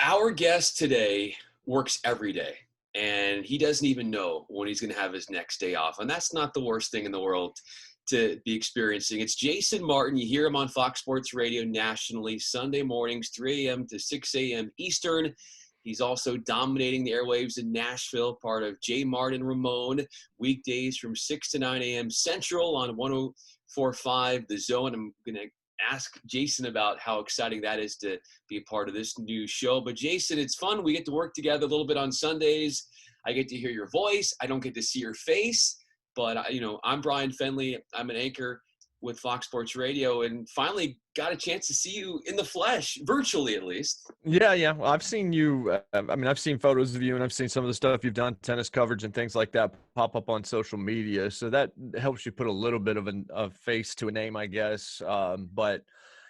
Our guest today works every day, and he doesn't even know when he's going to have his next day off. And that's not the worst thing in the world to be experiencing. It's Jason Martin. You hear him on Fox Sports Radio nationally, Sunday mornings, 3 a.m. to 6 a.m. Eastern. He's also dominating the airwaves in Nashville, part of J. Martin Ramon, weekdays from 6 to 9 a.m. Central on 104.5 The Zone. I'm going to ask Jason about how exciting that is to be a part of this new show. But Jason, it's fun. We get to work together a little bit on Sundays. I get to hear your voice. I don't get to see your face, but I'm Brian Fenley. I'm an anchor with Fox Sports Radio, and finally got a chance to see you in the flesh, virtually at least. Yeah. Well, I've seen you. I've seen photos of you, and I've seen some of the stuff you've done, tennis coverage and things like that, pop up on social media. So that helps you put a little bit of a face to a name, I guess. But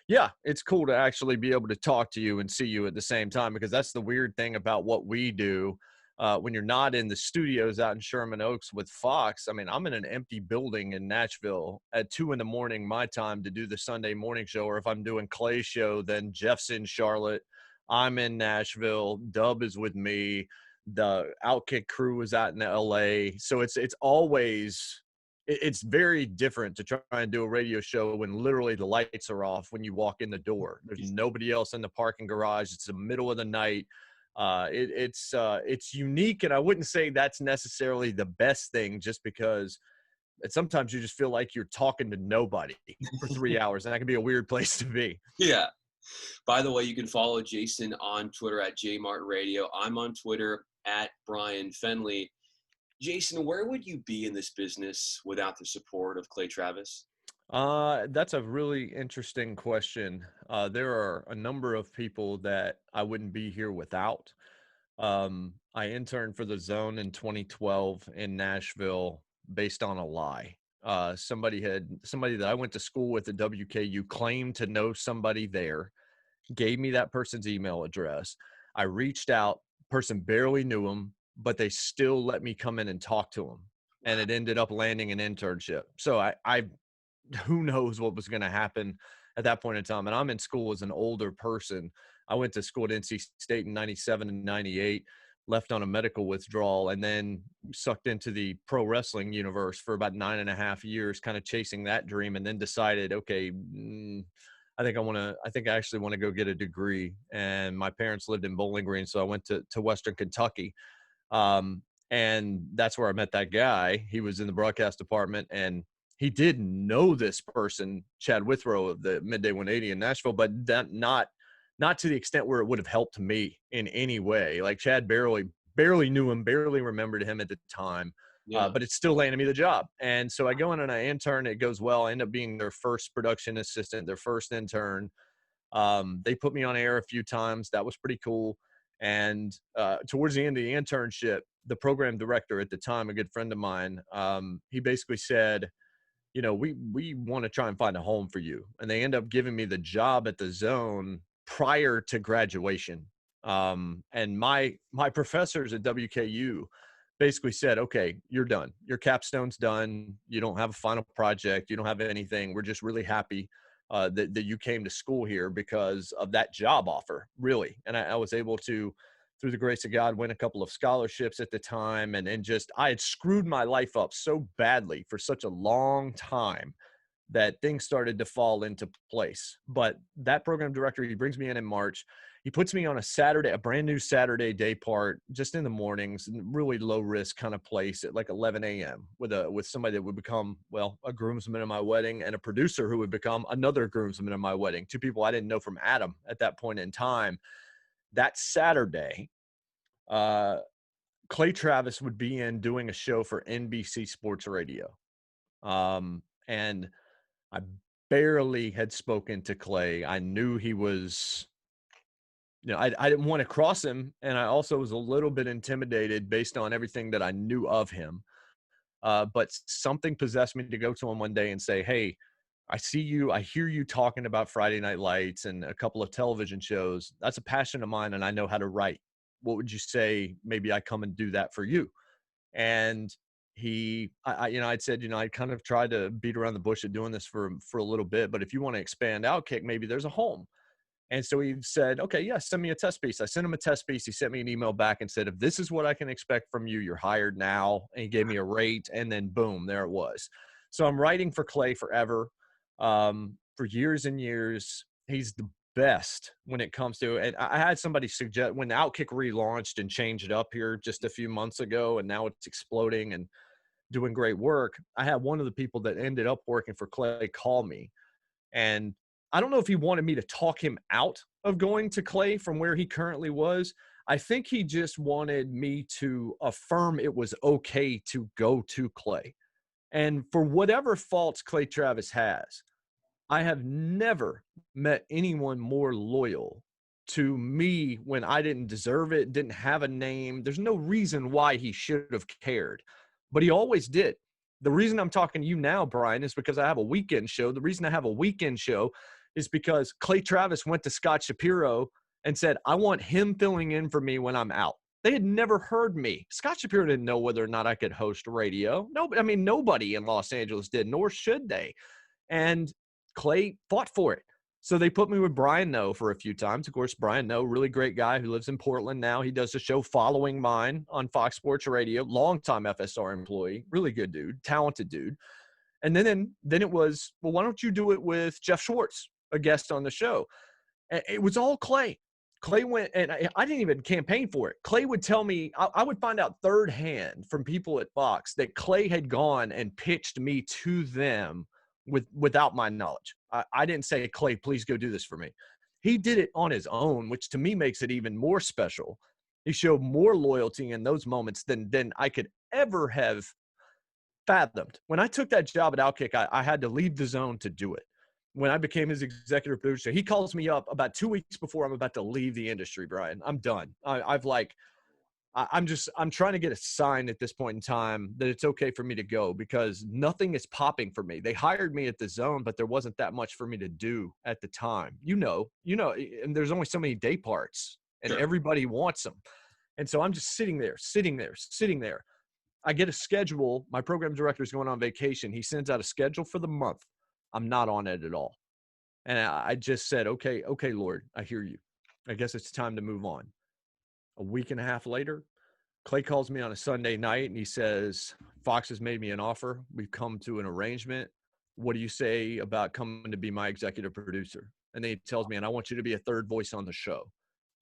yeah, it's cool to actually be able to talk to you and see you at the same time, because that's the weird thing about what we do. When you're not in the studios out in Sherman Oaks with Fox, I mean, I'm in an empty building in Nashville at 2 a.m. my time to do the Sunday morning show. Or if I'm doing Clay's show, then Jeff's in Charlotte. I'm in Nashville. Dub is with me. The Outkick crew is out in LA. So it's always, it's very different to try and do a radio show when literally the lights are off when you walk in the door. There's nobody else in the parking garage. It's the middle of the night. It's unique, and I wouldn't say that's necessarily the best thing, just because sometimes you just feel like you're talking to nobody for 3 hours, and that can be a weird place to be. Yeah. By the way, you can follow Jason on Twitter at JMartRadio. I'm on Twitter at Brian Fenley. Jason, where would you be in this business without the support of Clay Travis? That's a really interesting question. There are a number of people that I wouldn't be here without. I interned for the Zone in 2012 in Nashville based on a lie. Somebody that I went to school with at WKU claimed to know somebody there, gave me that person's email address. I reached out, person barely knew him, but they still let me come in and talk to him. And it ended up landing an internship. So I who knows what was going to happen at that point in time. And I'm in school as an older person. I went to school at NC State in 97 and 98, left on a medical withdrawal, and then sucked into the pro wrestling universe for about 9.5 years, kind of chasing that dream, and then decided, okay, I think I actually want to go get a degree. And my parents lived in Bowling Green, so I went to Western Kentucky. And that's where I met that guy. He was in the broadcast department, and he did know this person, Chad Withrow of the Midday 180 in Nashville, but that not to the extent where it would have helped me in any way. Like, Chad barely knew him, barely remembered him at the time. Yeah. But it still landed me the job. And so I go in and I intern. It goes well. I end up being their first production assistant, their first intern. They put me on air a few times. That was pretty cool. And towards the end of the internship, the program director at the time, a good friend of mine, he basically said, we want to try and find a home for you. And they end up giving me the job at the Zone prior to graduation. And my professors at WKU basically said, okay, you're done. Your capstone's done. You don't have a final project. You don't have anything. We're just really happy that you came to school here because of that job offer, really. And I was able to, through the grace of God, win a couple of scholarships at the time. And just, I had screwed my life up so badly for such a long time that things started to fall into place. But that program director, he brings me in March. He puts me on a brand new Saturday day part, just in the mornings, really low risk kind of place at like 11 a.m. with somebody that would become, well, a groomsman at my wedding, and a producer who would become another groomsman at my wedding. Two people I didn't know from Adam at that point in time. That Saturday, Clay Travis would be in doing a show for NBC Sports Radio. And I barely had spoken to Clay. I knew he was, I didn't want to cross him. And I also was a little bit intimidated based on everything that I knew of him. But something possessed me to go to him one day and say, hey, I hear you talking about Friday Night Lights and a couple of television shows. That's a passion of mine, and I know how to write. What would you say? Maybe I come and do that for you. And I'd said, I kind of tried to beat around the bush at doing this for a little bit, but if you want to expand Outkick, maybe there's a home. And so he said, okay, yeah, send me a test piece. I sent him a test piece. He sent me an email back and said, if this is what I can expect from you, you're hired now. And he gave me a rate, and then boom, there it was. So I'm writing for Clay forever, for years and years. He's the best when it comes to, and I had somebody suggest when Outkick relaunched and changed it up here just a few months ago, and now it's exploding and doing great work. I had one of the people that ended up working for Clay call me, and I don't know if he wanted me to talk him out of going to Clay from where he currently was. I think he just wanted me to affirm it was okay to go to Clay. And for whatever faults Clay Travis has, I have never met anyone more loyal to me when I didn't deserve it, didn't have a name. There's no reason why he should have cared, but he always did. The reason I'm talking to you now, Brian, is because I have a weekend show. The reason I have a weekend show is because Clay Travis went to Scott Shapiro and said, I want him filling in for me when I'm out. They had never heard me. Scott Shapiro didn't know whether or not I could host radio. No, I mean, nobody in Los Angeles did, nor should they. And Clay fought for it. So they put me with Brian Noe for a few times. Of course, Brian Noe, really great guy who lives in Portland now. He does a show following mine on Fox Sports Radio, longtime FSR employee, really good dude, talented dude. And then it was, well, why don't you do it with Jeff Schwartz, a guest on the show? And it was all Clay. Clay went, and I didn't even campaign for it. Clay would tell me, I would find out third hand from people at Fox that Clay had gone and pitched me to them without my knowledge. I didn't say, Clay, please go do this for me. He did it on his own, which to me makes it even more special. He showed more loyalty in those moments than I could ever have fathomed. When I took that job at Outkick, I had to leave the zone to do it. When I became his executive producer, he calls me up about 2 weeks before I'm about to leave the industry, Brian. I'm done. I'm trying to get a sign at this point in time that it's okay for me to go because nothing is popping for me. They hired me at the zone, but there wasn't that much for me to do at the time. And there's only so many day parts and Sure. everybody wants them. And so I'm just sitting there. I get a schedule. My program director is going on vacation. He sends out a schedule for the month. I'm not on it at all. And I just said, okay, Lord, I hear you. I guess it's time to move on. A week and a half later, Clay calls me on a Sunday night and he says, Fox has made me an offer. We've come to an arrangement. What do you say about coming to be my executive producer? And then he tells me, and I want you to be a third voice on the show.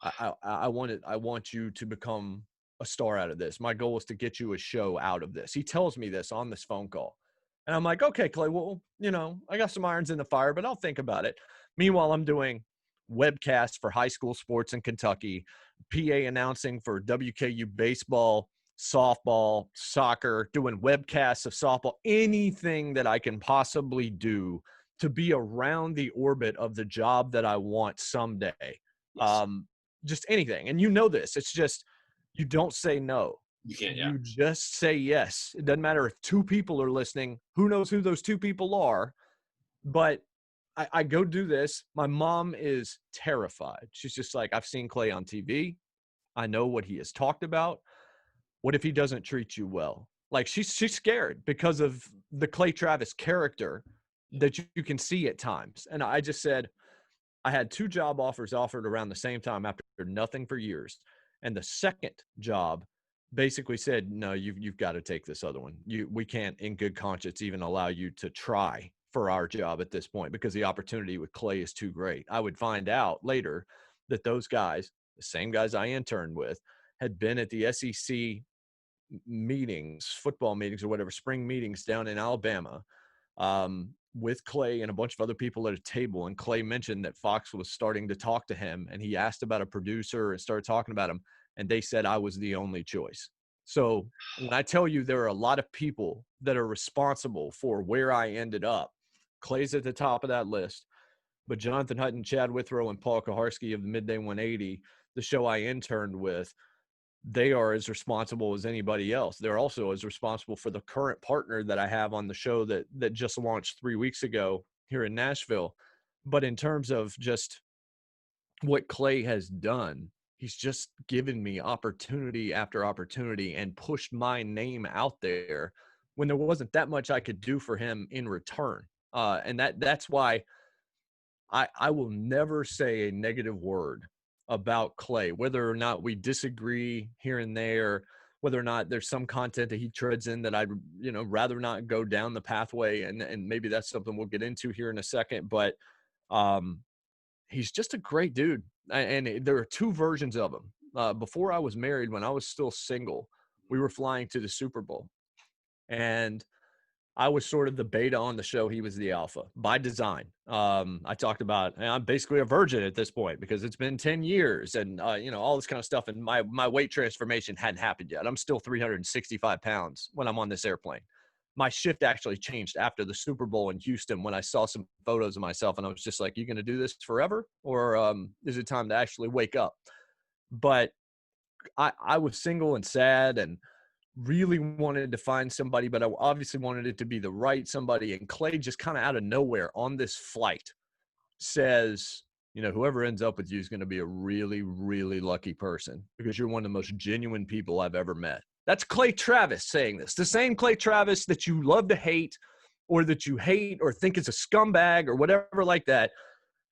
I want you to become a star out of this. My goal is to get you a show out of this. He tells me this on this phone call. And I'm like, okay, Clay, well, I got some irons in the fire, but I'll think about it. Meanwhile, I'm doing webcasts for high school sports in Kentucky, PA announcing for WKU baseball, softball, soccer, doing webcasts of softball, anything that I can possibly do to be around the orbit of the job that I want someday. Yes. Just anything. And you know this. It's just you don't say no. You can't. Yeah. You just say yes. It doesn't matter if two people are listening. Who knows who those two people are? But I go do this. My mom is terrified. She's just like, I've seen Clay on TV. I know what he has talked about. What if he doesn't treat you well? Like she's scared because of the Clay Travis character that you can see at times. And I just said, I had 2 job offers offered around the same time after nothing for years. And the second job basically said, no, you've got to take this other one. We can't in good conscience even allow you to try for our job at this point because the opportunity with Clay is too great. I would find out later that those guys, the same guys I interned with, had been at the SEC meetings, football meetings or whatever, spring meetings down in Alabama, with Clay and a bunch of other people at a table. And Clay mentioned that Fox was starting to talk to him and he asked about a producer and started talking about him. And they said I was the only choice. So when I tell you there are a lot of people that are responsible for where I ended up, Clay's at the top of that list. But Jonathan Hutton, Chad Withrow, and Paul Kaharski of the Midday 180, the show I interned with, they are as responsible as anybody else. They're also as responsible for the current partner that I have on the show that just launched 3 weeks ago here in Nashville. But in terms of just what Clay has done, he's just given me opportunity after opportunity and pushed my name out there when there wasn't that much I could do for him in return. And that's why I will never say a negative word about Clay, whether or not we disagree here and there, whether or not there's some content that he treads in that I'd, rather not go down the pathway. And maybe that's something we'll get into here in a second. But um, he's just a great dude. And there are two versions of him. Before I was married, when I was still single, we were flying to the Super Bowl. And I was sort of the beta on the show. He was the alpha by design. I talked about, and I'm basically a virgin at this point because it's been 10 years and, all this kind of stuff. And my weight transformation hadn't happened yet. I'm still 365 pounds when I'm on this airplane. My shift actually changed after the Super Bowl in Houston when I saw some photos of myself and I was just like, you going to do this forever? Or is it time to actually wake up? But I was single and sad and really wanted to find somebody, but I obviously wanted it to be the right somebody. And Clay just kind of out of nowhere on this flight says, whoever ends up with you is going to be a really, really lucky person because you're one of the most genuine people I've ever met. That's Clay Travis saying this, the same Clay Travis that you love to hate or that you hate or think is a scumbag or whatever like that.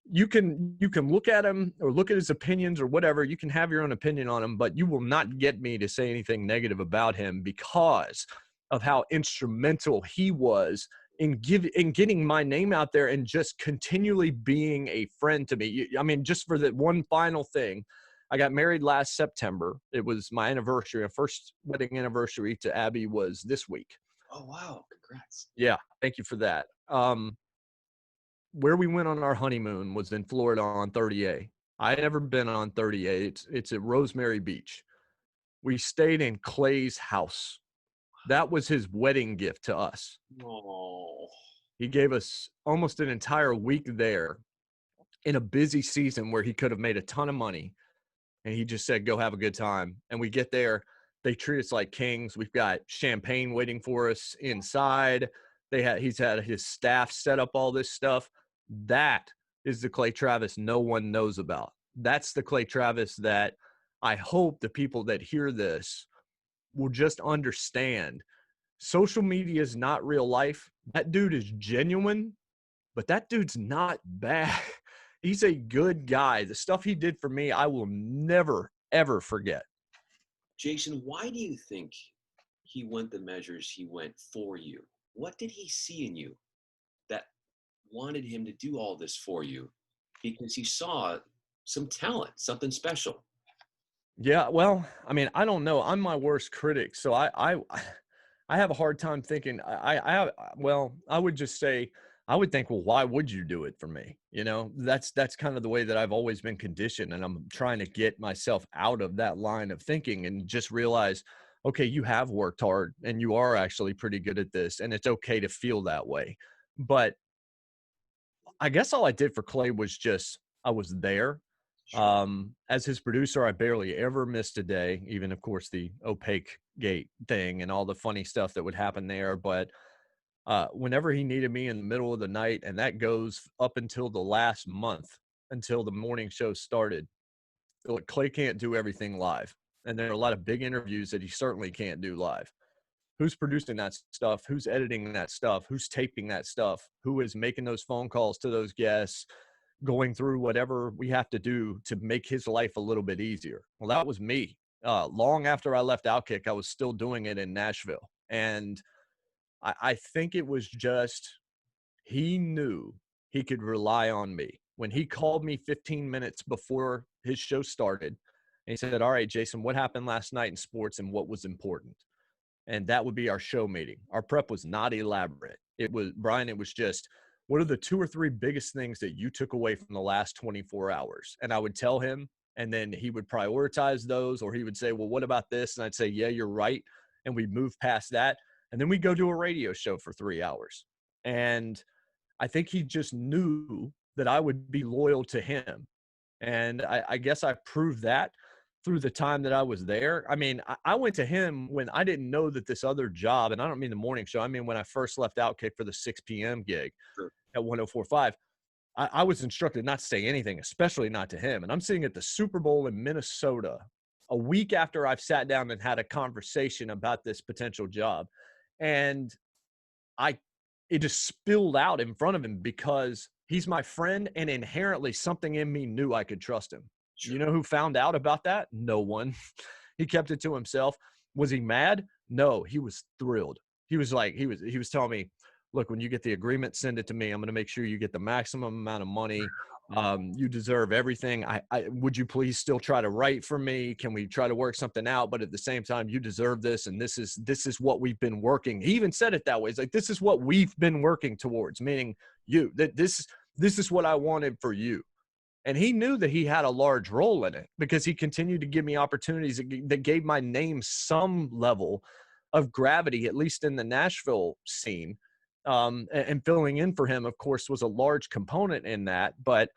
You can look at him or look at his opinions or whatever. You can have your own opinion on him, but you will not get me to say anything negative about him because of how instrumental he was in getting my name out there and just continually being a friend to me. I mean, just for the one final thing, I got married last September. It was my anniversary. Our first wedding anniversary to Abby was this week. Oh, wow. Congrats. Yeah. Thank you for that. Where we went on our honeymoon was in Florida on 30A. I had never been on 30A. It's at Rosemary Beach. We stayed in Clay's house. That was his wedding gift to us. Oh. He gave us almost an entire week there in a busy season where he could have made a ton of money. And he just said, go have a good time. And we get there. They treat us like kings. We've got champagne waiting for us inside. He's had his staff set up all this stuff. That is the Clay Travis no one knows about. That's the Clay Travis that I hope the people that hear this will just understand. Social media is not real life. That dude is genuine, but that dude's not bad. He's a good guy. The stuff he did for me, I will never, ever forget. Jason, why do you think he went the measures he went for you? What did he see in you that wanted him to do all this for you? Because he saw some talent, something special. Yeah, well, I mean, I don't know. I'm my worst critic, so I have a hard time thinking. Well, I would just say I would think, well, why would you do it for me? That's kind of the way that I've always been conditioned, and I'm trying to get myself out of that line of thinking and just realize, okay, you have worked hard and you are actually pretty good at this, and it's okay to feel that way. But I guess all I did for Clay was just I was there. Sure. As his producer, I barely ever missed a day, even of course the opaque gate thing and all the funny stuff that would happen there. But whenever he needed me in the middle of the night, and that goes up until the last month, until the morning show started. Look, Clay can't do everything live. And there are a lot of big interviews that he certainly can't do live. Who's producing that stuff? Who's editing that stuff? Who's taping that stuff? Who is making those phone calls to those guests? Going through whatever we have to do to make his life a little bit easier. Well, that was me. Long after I left Outkick, I was still doing it in Nashville. And I think it was just he knew he could rely on me. When he called me 15 minutes before his show started, and he said, all right, Jason, what happened last night in sports and what was important? And that would be our show meeting. Our prep was not elaborate. It was, Brian, it was just, what are the 2 or 3 biggest things that you took away from the last 24 hours? And I would tell him, and then he would prioritize those, or he would say, well, what about this? And I'd say, yeah, you're right. And we'd move past that. And then we'd go do a radio show for 3 hours. And I think he just knew that I would be loyal to him. And I guess I proved that through the time that I was there. I mean, I went to him when I didn't know that this other job, and I don't mean the morning show, I mean when I first left Outkick for the 6 p.m. gig Sure. at 104.5, I was instructed not to say anything, especially not to him. And I'm sitting at the Super Bowl in Minnesota a week after I've sat down and had a conversation about this potential job. And it just spilled out in front of him because he's my friend, and inherently something in me knew I could trust him. You Sure. know who found out about that? No one. He kept it to himself. Was he mad? No, he was thrilled. He was like, he was telling me, look, when you get the agreement, send it to me. I'm going to make sure you get the maximum amount of money. You deserve everything. I would you please still try to write for me? Can we try to work something out? But at the same time, you deserve this, and this is what we've been working. He even said it that way. It's like, this is what we've been working towards, meaning you. That this is what I wanted for you. And he knew that he had a large role in it because he continued to give me opportunities that gave my name some level of gravity, at least in the Nashville scene. And filling in for him, of course, was a large component in that. But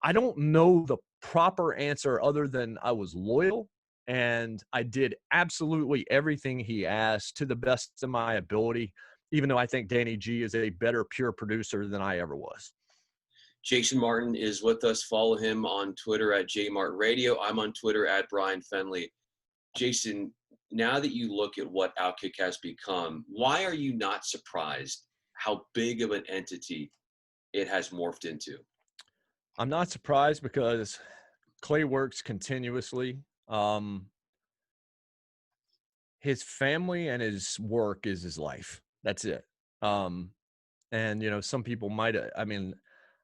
I don't know the proper answer other than I was loyal and I did absolutely everything he asked to the best of my ability, even though I think Danny G is a better pure producer than I ever was. Jason Martin is with us. Follow him on Twitter at JMartinRadio. I'm on Twitter at Brian Fenley. Jason, now that you look at what Outkick has become, why are you not surprised how big of an entity it has morphed into? I'm not surprised because Clay works continuously. His family and his work is his life. That's it. Um, and some people might. I mean,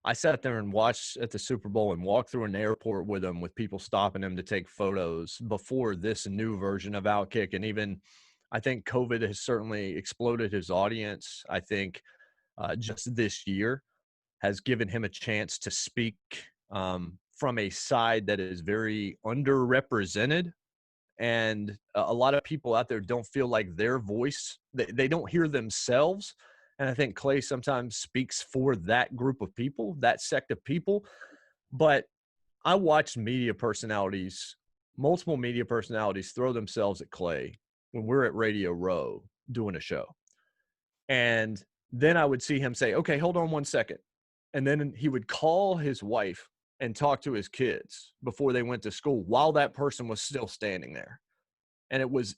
I sat there and watched at the Super Bowl and walked through an airport with him, with people stopping him to take photos before this new version of Outkick, and even I think COVID has certainly exploded his audience. I think just this year has given him a chance to speak from a side that is very underrepresented, and a lot of people out there don't feel like their voice, they don't hear themselves. And I think Clay sometimes speaks for that group of people, that sect of people. But I watched multiple media personalities throw themselves at Clay when we're at Radio Row doing a show. And then I would see him say, okay, hold on 1 second. And then he would call his wife and talk to his kids before they went to school while that person was still standing there. And it was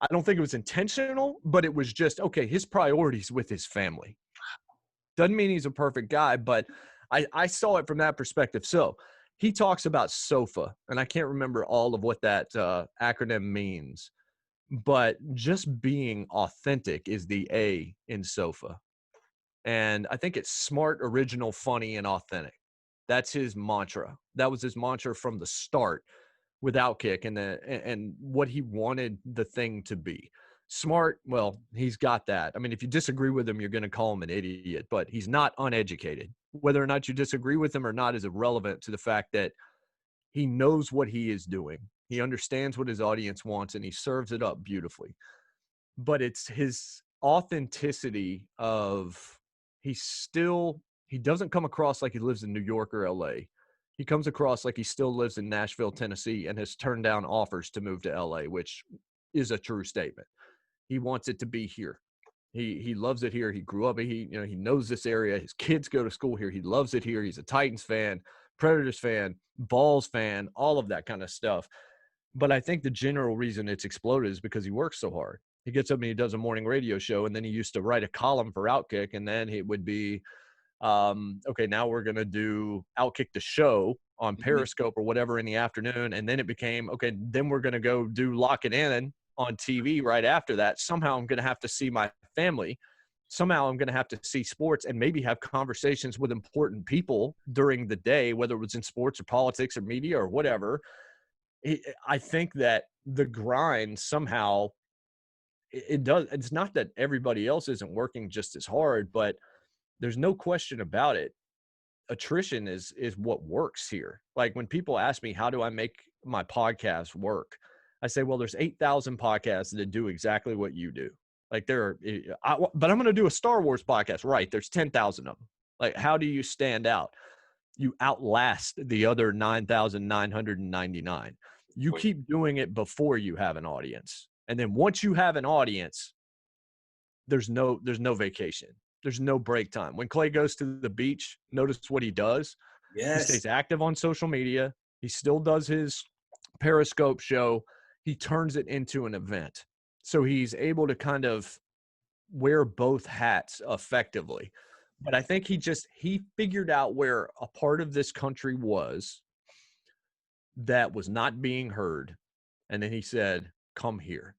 I don't think it was intentional, but it was just, okay, his priorities with his family. Doesn't mean he's a perfect guy, but I saw it from that perspective. So he talks about SOFA, and I can't remember all of what that acronym means, but just being authentic is the A in SOFA. And I think it's smart, original, funny, and authentic. That's his mantra. That was his mantra from the start with Outkick, and what he wanted the thing to be. Smart, well, he's got that. I mean, if you disagree with him, you're going to call him an idiot, but he's not uneducated. Whether or not you disagree with him or not is irrelevant to the fact that he knows what he is doing. He understands what his audience wants, and he serves it up beautifully. But it's his authenticity of he doesn't come across like he lives in New York or LA. He comes across like he still lives in Nashville, Tennessee, and has turned down offers to move to LA, which is a true statement. He wants it to be here. He loves it here. He grew up. He knows this area. His kids go to school here. He loves it here. He's a Titans fan, Predators fan, Balls fan, all of that kind of stuff. But I think the general reason it's exploded is because he works so hard. He gets up and he does a morning radio show, and then he used to write a column for Outkick, and then it would be, okay, now we're going to do Outkick the show on Mhm. Periscope or whatever in the afternoon. And then it became, okay, then we're going to go do Lock It In on TV right after that. Somehow I'm going to have to see my family. Somehow I'm going to have to see sports and maybe have conversations with important people during the day, whether it was in sports or politics or media or whatever. I think that the grind somehow it does. It's not that everybody else isn't working just as hard, but there's no question about it. Attrition is what works here. Like when people ask me, how do I make my podcast work? I say, well, there's 8,000 podcasts that do exactly what you do. Like but I'm going to do a Star Wars podcast. Right. There's 10,000 of them. Like, how do you stand out? You outlast the other 9,999. You Point. keep doing it before you have an audience. And then once you have an audience, there's no vacation. There's no break time. When Clay goes to the beach, notice what he does. He Yes. stays active on social media. He still does his Periscope show. He turns it into an event. So he's able to kind of wear both hats effectively. But I think he figured out where a part of this country was that was not being heard. And then he said, come here,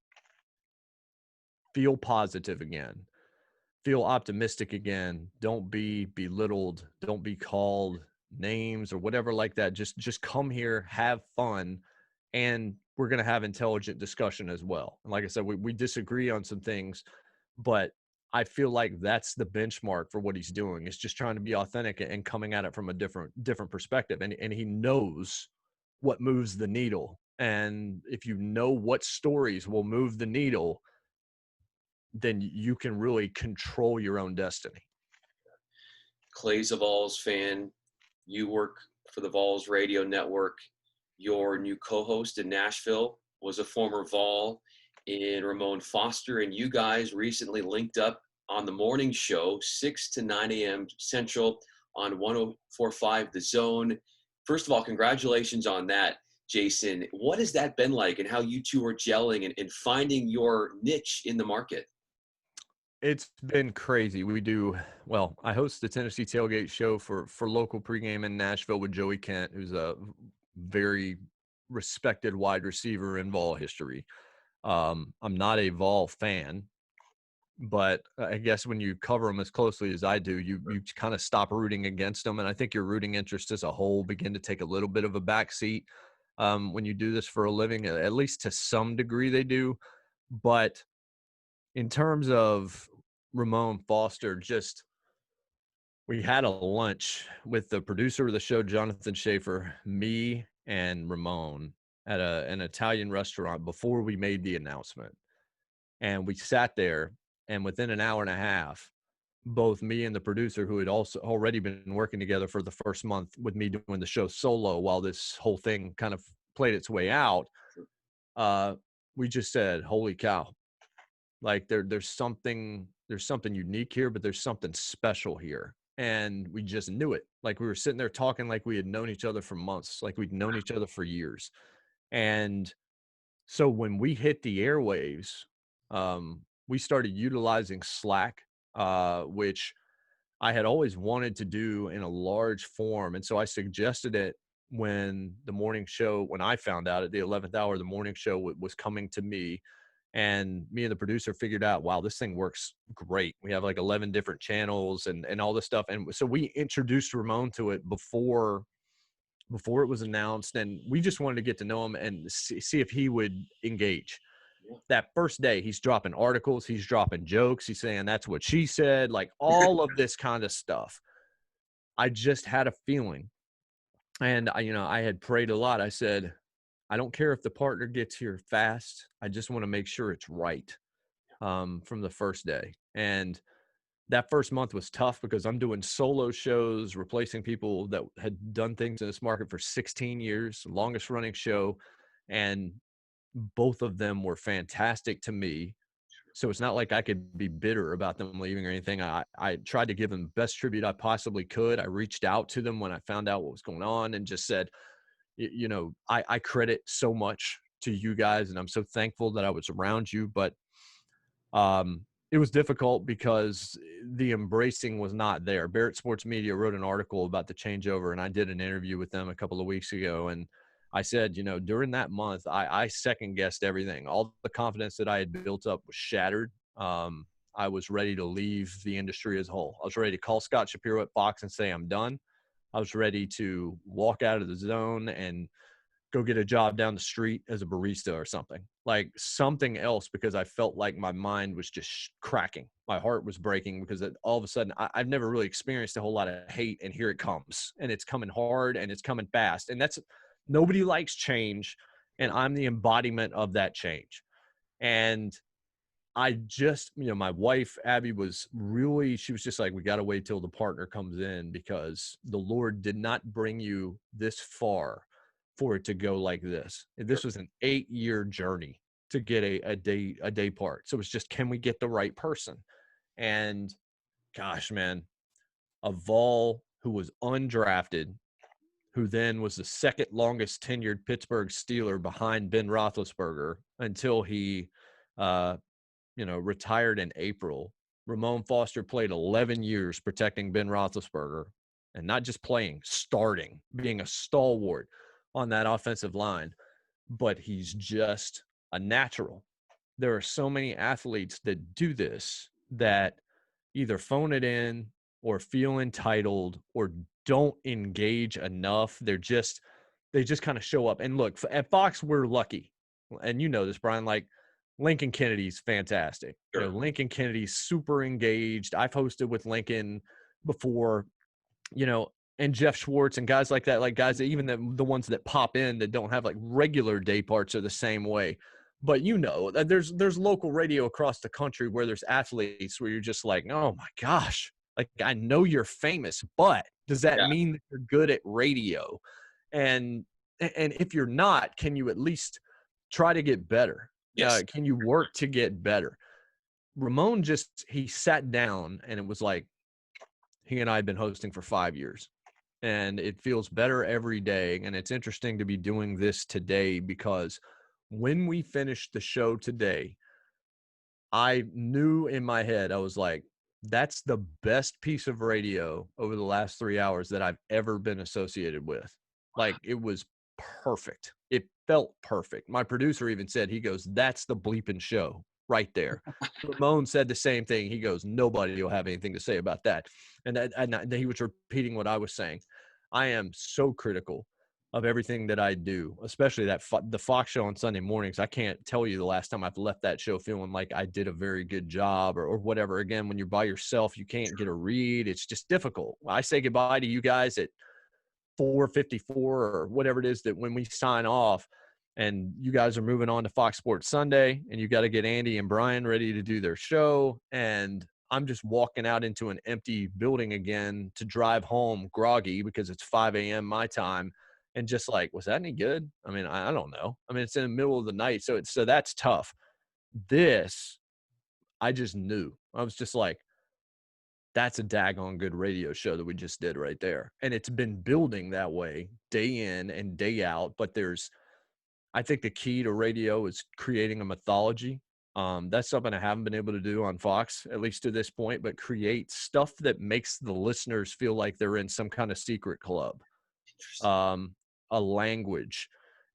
feel positive again, feel optimistic again. Don't be belittled. Don't be called names or whatever like that. Just come here, have fun, and we're going to have intelligent discussion as well. And like I said, we disagree on some things, but I feel like that's the benchmark for what he's doing. It's just trying to be authentic and coming at it from a different perspective. And he knows what moves the needle. And if you know what stories will move the needle, then you can really control your own destiny. Clay's a Vols fan. You work for the Vols radio network. Your new co-host in Nashville was a former Vol in Ramon Foster, and you guys recently linked up on the morning show, 6 to 9 a.m. Central on 104.5 The Zone. First of all, congratulations on that, Jason. What has that been like, and how you two are gelling and finding your niche in the market? It's been crazy. Well, I host the Tennessee Tailgate Show for local pregame in Nashville with Joey Kent, who's a very respected wide receiver in Vol history. I'm not a Vol fan, but I guess when you cover them as closely as I do, you kind of stop rooting against them. And I think your rooting interest as a whole begin to take a little bit of a backseat when you do this for a living, at least to some degree they do. But in terms of Ramon Foster, we had a lunch with the producer of the show, Jonathan Schaefer, me and Ramon at an Italian restaurant before we made the announcement. And we sat there, and within an hour and a half, both me and the producer, who had also already been working together for the first month with me doing the show solo while this whole thing kind of played its way out, we just said, holy cow. Like there's something unique here, but there's something special here. And we just knew it. Like we were sitting there talking like we had known each other for months, like we'd known each other for years. And so when we hit the airwaves, we started utilizing Slack, which I had always wanted to do in a large form. And so I suggested it when when I found out at the 11th hour, the morning show was coming to me. And me and the producer figured out, wow, this thing works great. We have like 11 different channels and all this stuff. And so we introduced Ramon to it before it was announced. And we just wanted to get to know him and see if he would engage. Yeah. That first day, he's dropping articles, he's dropping jokes, he's saying that's what she said, like all of this kind of stuff. I just had a feeling. And I had prayed a lot. I said, I don't care if the partner gets here fast. I just want to make sure it's right from the first day. And that first month was tough because I'm doing solo shows, replacing people that had done things in this market for 16 years, longest running show. And both of them were fantastic to me. So it's not like I could be bitter about them leaving or anything. I tried to give them the best tribute I possibly could. I reached out to them when I found out what was going on and just said, I credit so much to you guys, and I'm so thankful that I was around you. But it was difficult because the embracing was not there. Barrett Sports Media wrote an article about the changeover, and I did an interview with them a couple of weeks ago. And I said, during that month, I second guessed everything. All the confidence that I had built up was shattered. I was ready to leave the industry as a whole. I was ready to call Scott Shapiro at Fox and say, I'm done. I was ready to walk out of the zone and go get a job down the street as a barista or something, like something else, because I felt like my mind was just cracking. My heart was breaking because all of a sudden I've never really experienced a whole lot of hate, and here it comes, and it's coming hard and it's coming fast. And nobody likes change. And I'm the embodiment of that change. And I just, my wife, Abby, she was just like, we got to wait till the partner comes in, because the Lord did not bring you this far for it to go like this. This was an 8-year journey to get a day part. So it's just, can we get the right person? And gosh, man, a Vol who was undrafted, who then was the second longest tenured Pittsburgh Steeler behind Ben Roethlisberger until he, retired in April. Ramon Foster played 11 years protecting Ben Roethlisberger, and not just playing, starting, being a stalwart on that offensive line. But he's just a natural. There are so many athletes that do this that either phone it in or feel entitled or don't engage enough. They just kind of show up. And look, at Fox, we're lucky. And you know this, Brian, like Lincoln Kennedy's fantastic. You know, Sure. Lincoln Kennedy's super engaged. I've hosted with Lincoln before, you know, and Jeff Schwartz and guys like that, like guys that even the ones that pop in that don't have like regular day parts are the same way. But you know, there's local radio across the country where there's athletes where you're just like, oh my gosh, like I know you're famous, but does that Yeah. mean that you're good at radio? And if you're not, can you at least try to get better? Yes. Can you work to get better? Ramon he sat down and it was like he and I had been hosting for 5 years and it feels better every day. And it's interesting to be doing this today because when we finished the show today, I knew in my head, I was like, that's the best piece of radio over the last 3 hours that I've ever been associated with. Like it was perfect. It felt perfect. My producer even said, he goes, that's the bleeping show right there. Ramon said the same thing. He goes, nobody will have anything to say about that. And he was repeating what I was saying. I am so critical of everything that I do, especially the Fox show on Sunday mornings. I can't tell you the last time I've left that show feeling like I did a very good job or whatever. Again, when you're by yourself, you can't get a read. It's just difficult. I say goodbye to you guys at 4:54 or whatever it is that when we sign off and you guys are moving on to Fox Sports Sunday and you got to get Andy and Brian ready to do their show. And I'm just walking out into an empty building again to drive home groggy because it's 5 a.m. my time. And just like, was that any good? I mean, I don't know. I mean, it's in the middle of the night. So that's tough. This, I just knew. I was just like, that's a daggone good radio show that we just did right there. And it's been building that way day in and day out. But I think the key to radio is creating a mythology. That's something I haven't been able to do on Fox, at least to this point, but create stuff that makes the listeners feel like they're in some kind of secret club. Interesting. A language,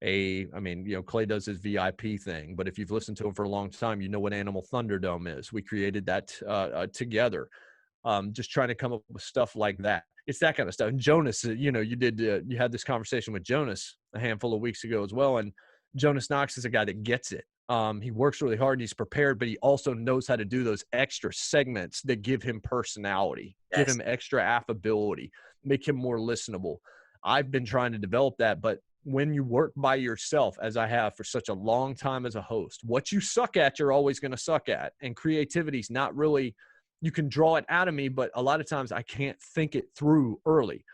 I mean, you know, Clay does his VIP thing, but if you've listened to him for a long time, you know what Animal Thunderdome is. We created that together. Just trying to come up with stuff like that. It's that kind of stuff. And Jonas, you know, you had this conversation with Jonas a handful of weeks ago as well. And Jonas Knox is a guy that gets it. He works really hard and he's prepared, but he also knows how to do those extra segments that give him personality, give Yes. him extra affability, make him more listenable. I've been trying to develop that, but when you work by yourself, as I have for such a long time as a host, what you suck at, you're always going to suck at. And creativity is not really, you can draw it out of me, but a lot of times I can't think it through early.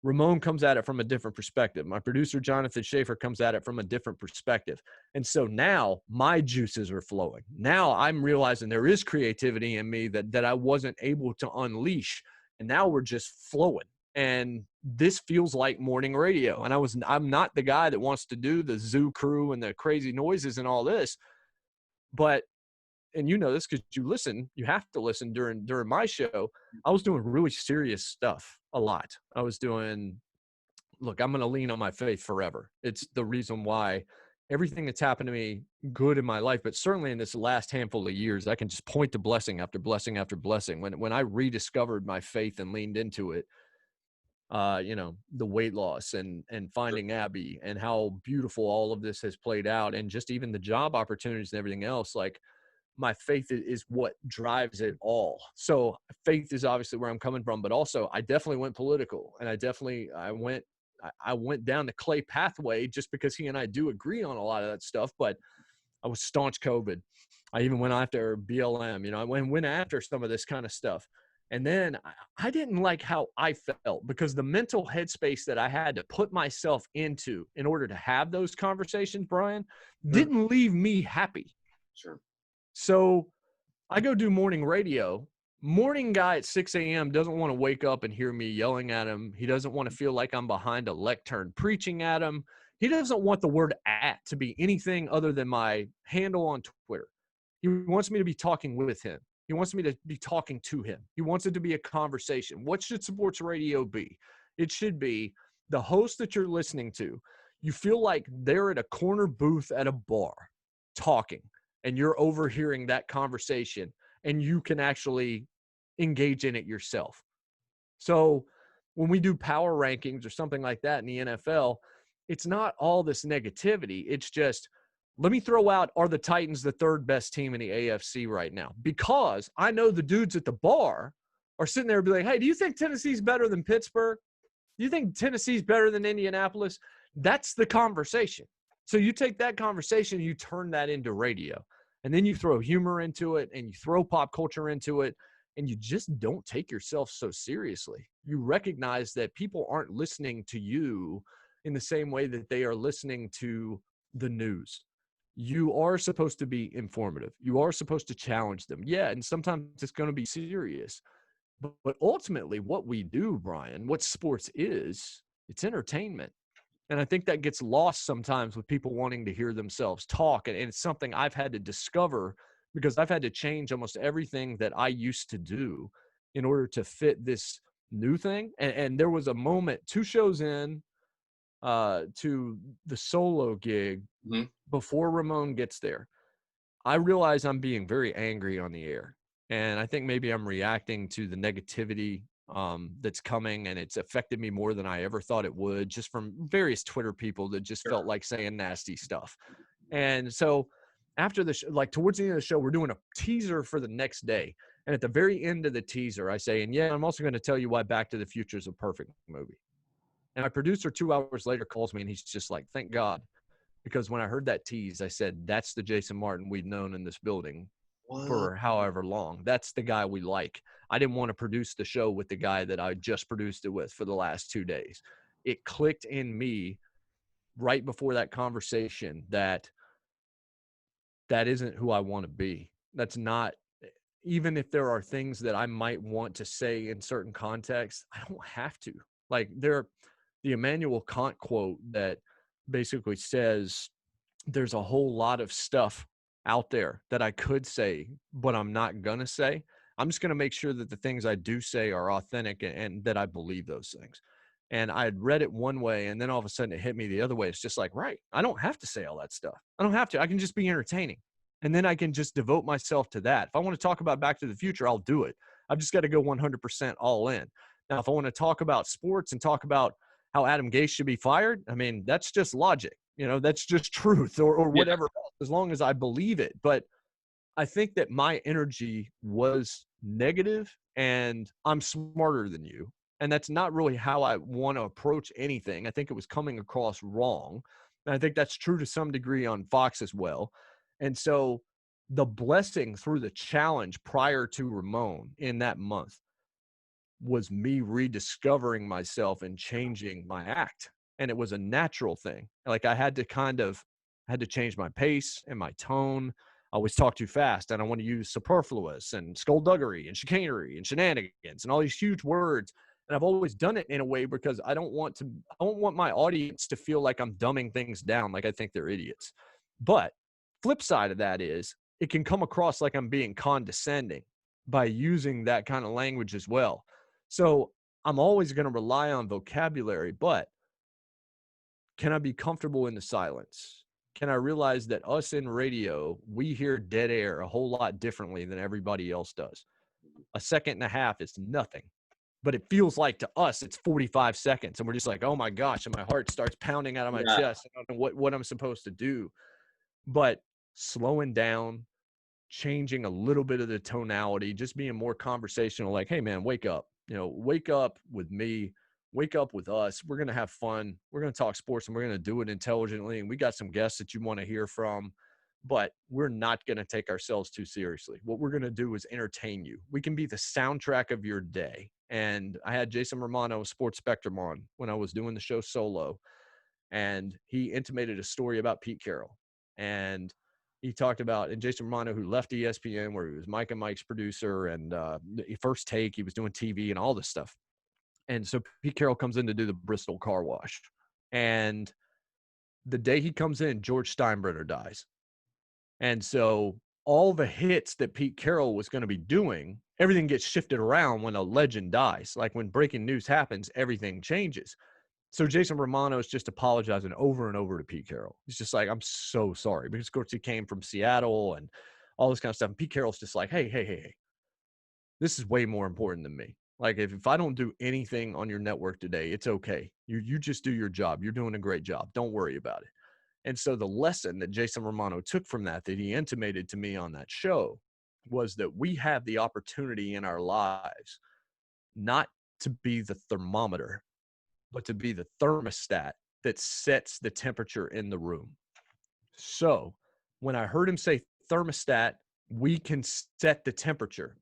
Ramon comes at it from a different perspective. My producer, Jonathan Schaefer, comes at it from a different perspective. And so now my juices are flowing. Now I'm realizing there is creativity in me that I wasn't able to unleash. And now we're just flowing. And this feels like morning radio. And I'm not the guy that wants to do the zoo crew and the crazy noises and all this. But, and you know this because you have to listen during my show. I was doing really serious stuff a lot. I was doing, look, I'm going to lean on my faith forever. It's the reason why everything that's happened to me good in my life, but certainly in this last handful of years, I can just point to blessing after blessing after blessing. When I rediscovered my faith and leaned into it, you know, the weight loss and finding Abby and how beautiful all of this has played out, and just even the job opportunities and everything else, like my faith is what drives it all. So faith is obviously where I'm coming from, but also I definitely went political, and I went down the Clay pathway just because he and I do agree on a lot of that stuff. But I was staunch COVID. I even went after BLM, you know, I went after some of this kind of stuff. And then I didn't like how I felt because the mental headspace that I had to put myself into in order to have those conversations, Brian, Sure. didn't leave me happy. Sure. So I go do morning radio. Morning guy at 6 a.m. doesn't want to wake up and hear me yelling at him. He doesn't want to feel like I'm behind a lectern preaching at him. He doesn't want the word "at" to be anything other than my handle on Twitter. He wants me to be talking with him. He wants me to be talking to him. He wants it to be a conversation. What should sports radio be? It should be the host that you're listening to. You feel like they're at a corner booth at a bar talking, and you're overhearing that conversation, and you can actually engage in it yourself. So when we do power rankings or something like that in the NFL, it's not all this negativity. It's just, let me throw out, are the Titans the third best team in the AFC right now? Because I know the dudes at the bar are sitting there and be like, hey, do you think Tennessee's better than Pittsburgh? Do you think Tennessee's better than Indianapolis? That's the conversation. So you take that conversation, you turn that into radio, and then you throw humor into it, and you throw pop culture into it, and you just don't take yourself so seriously. You recognize that people aren't listening to you in the same way that they are listening to the news. You are supposed to be informative. You are supposed to challenge them. Yeah, and sometimes it's going to be serious. But ultimately, what we do, Brian, what sports is, it's entertainment. And I think that gets lost sometimes with people wanting to hear themselves talk. And it's something I've had to discover because I've had to change almost everything that I used to do in order to fit this new thing. And there was a moment, 2 shows in to the solo gig, Mhm. before Ramon gets there, I realize I'm being very angry on the air. And I think maybe I'm reacting to the negativity that's coming, and it's affected me more than I ever thought it would, just from various Twitter people that just Sure. felt like saying nasty stuff. And so after the like towards the end of the show, we're doing a teaser for the next day. And at the very end of the teaser, I say, and yeah, I'm also going to tell you why Back to the Future is a perfect movie. And my producer 2 hours later calls me, and he's just like, thank God. Because when I heard that tease, I said, that's the Jason Martin we've known in this building What? for however long. That's the guy we like. I didn't want to produce the show with the guy that I just produced it with for the last 2 days. It clicked in me right before that conversation that that isn't who I want to be. That's not, even if there are things that I might want to say in certain contexts, I don't have to. Like the Immanuel Kant quote that basically says, there's a whole lot of stuff out there that I could say, but I'm not going to say. I'm just going to make sure that the things I do say are authentic and that I believe those things. And I had read it one way, and then all of a sudden it hit me the other way. It's just like, right, I don't have to say all that stuff. I don't have to. I can just be entertaining. And then I can just devote myself to that. If I want to talk about Back to the Future, I'll do it. I've just got to go 100% all in. Now, if I want to talk about sports and talk about how Adam Gase should be fired, I mean, that's just logic. That's just truth or Yeah. whatever else, as long as I believe it. But I think that my energy was negative, and I'm smarter than you. And that's not really how I want to approach anything. I think it was coming across wrong. And I think that's true to some degree on Fox as well. And so the blessing through the challenge prior to Ramon in that month was me rediscovering myself and changing my act. And it was a natural thing. Like I had to change my pace and my tone. I always talk too fast, and I want to use superfluous and skullduggery and chicanery and shenanigans and all these huge words. And I've always done it in a way because I don't want my audience to feel like I'm dumbing things down, like I think they're idiots. But flip side of that is it can come across like I'm being condescending by using that kind of language as well. So I'm always going to rely on vocabulary, but can I be comfortable in the silence? Can I realize that us in radio, we hear dead air a whole lot differently than everybody else does? A second and a half is nothing, but it feels like to us it's 45 seconds. And we're just like, oh my gosh. And my heart starts pounding out of my Yeah. chest. I don't know what I'm supposed to do. But slowing down, changing a little bit of the tonality, just being more conversational, like, hey man, wake up, wake up with me, wake up with us. We're going to have fun. We're going to talk sports, and we're going to do it intelligently. And we got some guests that you want to hear from, but we're not going to take ourselves too seriously. What we're going to do is entertain you. We can be the soundtrack of your day. And I had Jason Romano, Sports Spectrum, on when I was doing the show solo, and he intimated a story about Pete Carroll. And he talked about, and Jason Romano, who left ESPN, where he was Mike and Mike's producer, and First Take, he was doing TV and all this stuff. And so Pete Carroll comes in to do the Bristol car wash. And the day he comes in, George Steinbrenner dies. And so all the hits that Pete Carroll was going to be doing, everything gets shifted around when a legend dies. Like when breaking news happens, everything changes. So Jason Romano is just apologizing over and over to Pete Carroll. He's just like, I'm so sorry. Because of course he came from Seattle and all this kind of stuff. And Pete Carroll's just like, hey, this is way more important than me. Like if I don't do anything on your network today, it's okay. You just do your job. You're doing a great job. Don't worry about it. And so the lesson that Jason Romano took from that he intimated to me on that show was that we have the opportunity in our lives not to be the thermometer, but to be the thermostat that sets the temperature in the room. So when I heard him say thermostat, we can set the temperature,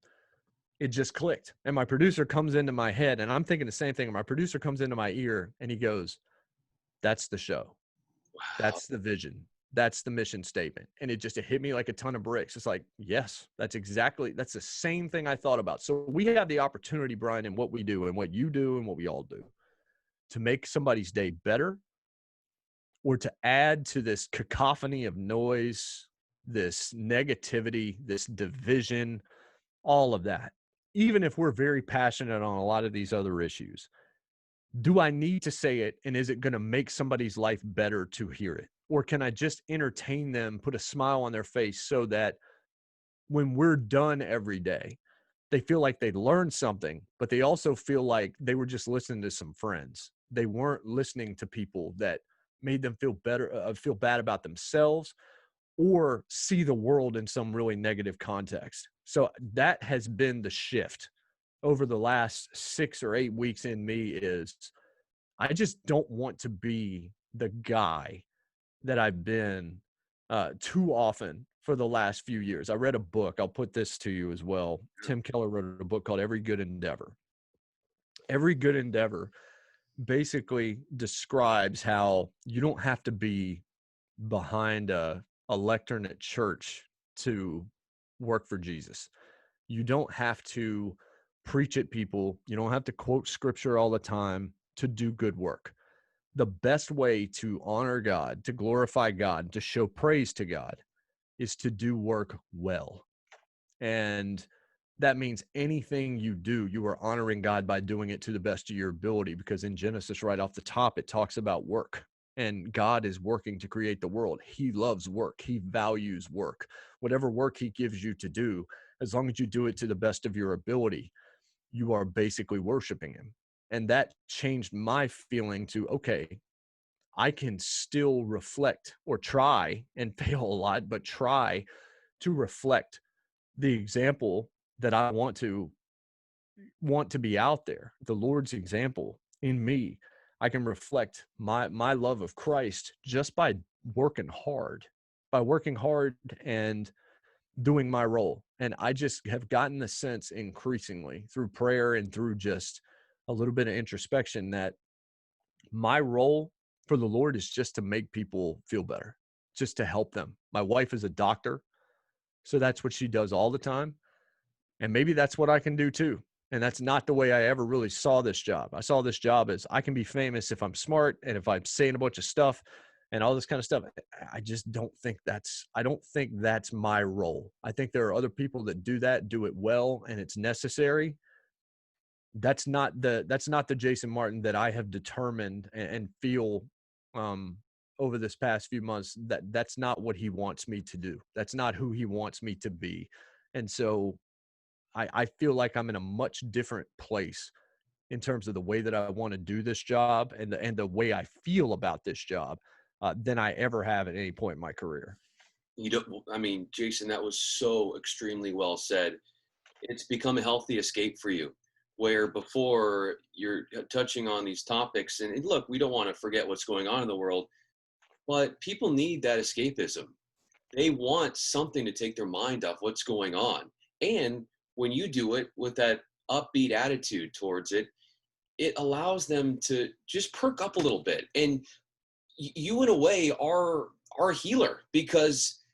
it just clicked. And my producer comes into my head and I'm thinking the same thing. And my producer comes into my ear and he goes, that's the show. Wow. That's the vision. That's the mission statement. And it hit me like a ton of bricks. It's like, yes, that's the same thing I thought about. So we have the opportunity, Brian, in what we do and what you do and what we all do to make somebody's day better or to add to this cacophony of noise, this negativity, this division, all of that. Even if we're very passionate on a lot of these other issues, do I need to say it? And is it going to make somebody's life better to hear it? Or can I just entertain them, put a smile on their face so that when we're done every day, they feel like they learned something, but they also feel like they were just listening to some friends. They weren't listening to people that made them feel better, feel bad about themselves, or see the world in some really negative context. So that has been the shift over the last 6 or 8 weeks in me is I just don't want to be the guy that I've been too often for the last few years. I read a book. I'll put this to you as well. Tim Keller wrote a book called Every Good Endeavor. Every Good Endeavor basically describes how you don't have to be behind a lectern at church to work for Jesus. You don't have to preach at people. You don't have to quote scripture all the time to do good work. The best way to honor God, to glorify God, to show praise to God is to do work well. And that means anything you do, you are honoring God by doing it to the best of your ability. Because in Genesis, right off the top, it talks about work. And God is working to create the world. He loves work. He values work. Whatever work he gives you to do, as long as you do it to the best of your ability, you are basically worshiping him. And that changed my feeling to, okay, I can still reflect or try and fail a lot, but try to reflect the example that I want to be out there, the Lord's example in me. I can reflect my love of Christ just by working hard and doing my role. And I just have gotten the sense increasingly through prayer and through just a little bit of introspection that my role for the Lord is just to make people feel better, just to help them. My wife is a doctor, so that's what she does all the time. And maybe that's what I can do too. And that's not the way I ever really saw this job. I saw this job as I can be famous if I'm smart and if I'm saying a bunch of stuff and all this kind of stuff. I just I don't think that's my role. I think there are other people that do it well, and it's necessary. That's not the Jason Martin that I have determined and feel um over this past few months that's not what he wants me to do. That's not who he wants me to be. And so I feel like I'm in a much different place in terms of the way that I want to do this job and the way I feel about this job than I ever have at any point in my career. You don't, I mean, Jason, that was so extremely well said. It's become a healthy escape for you, where before you're touching on these topics. And look, we don't want to forget what's going on in the world, but people need that escapism. They want something to take their mind off what's going on. And when you do it with that upbeat attitude towards it, it allows them to just perk up a little bit. And you, in a way, are a healer because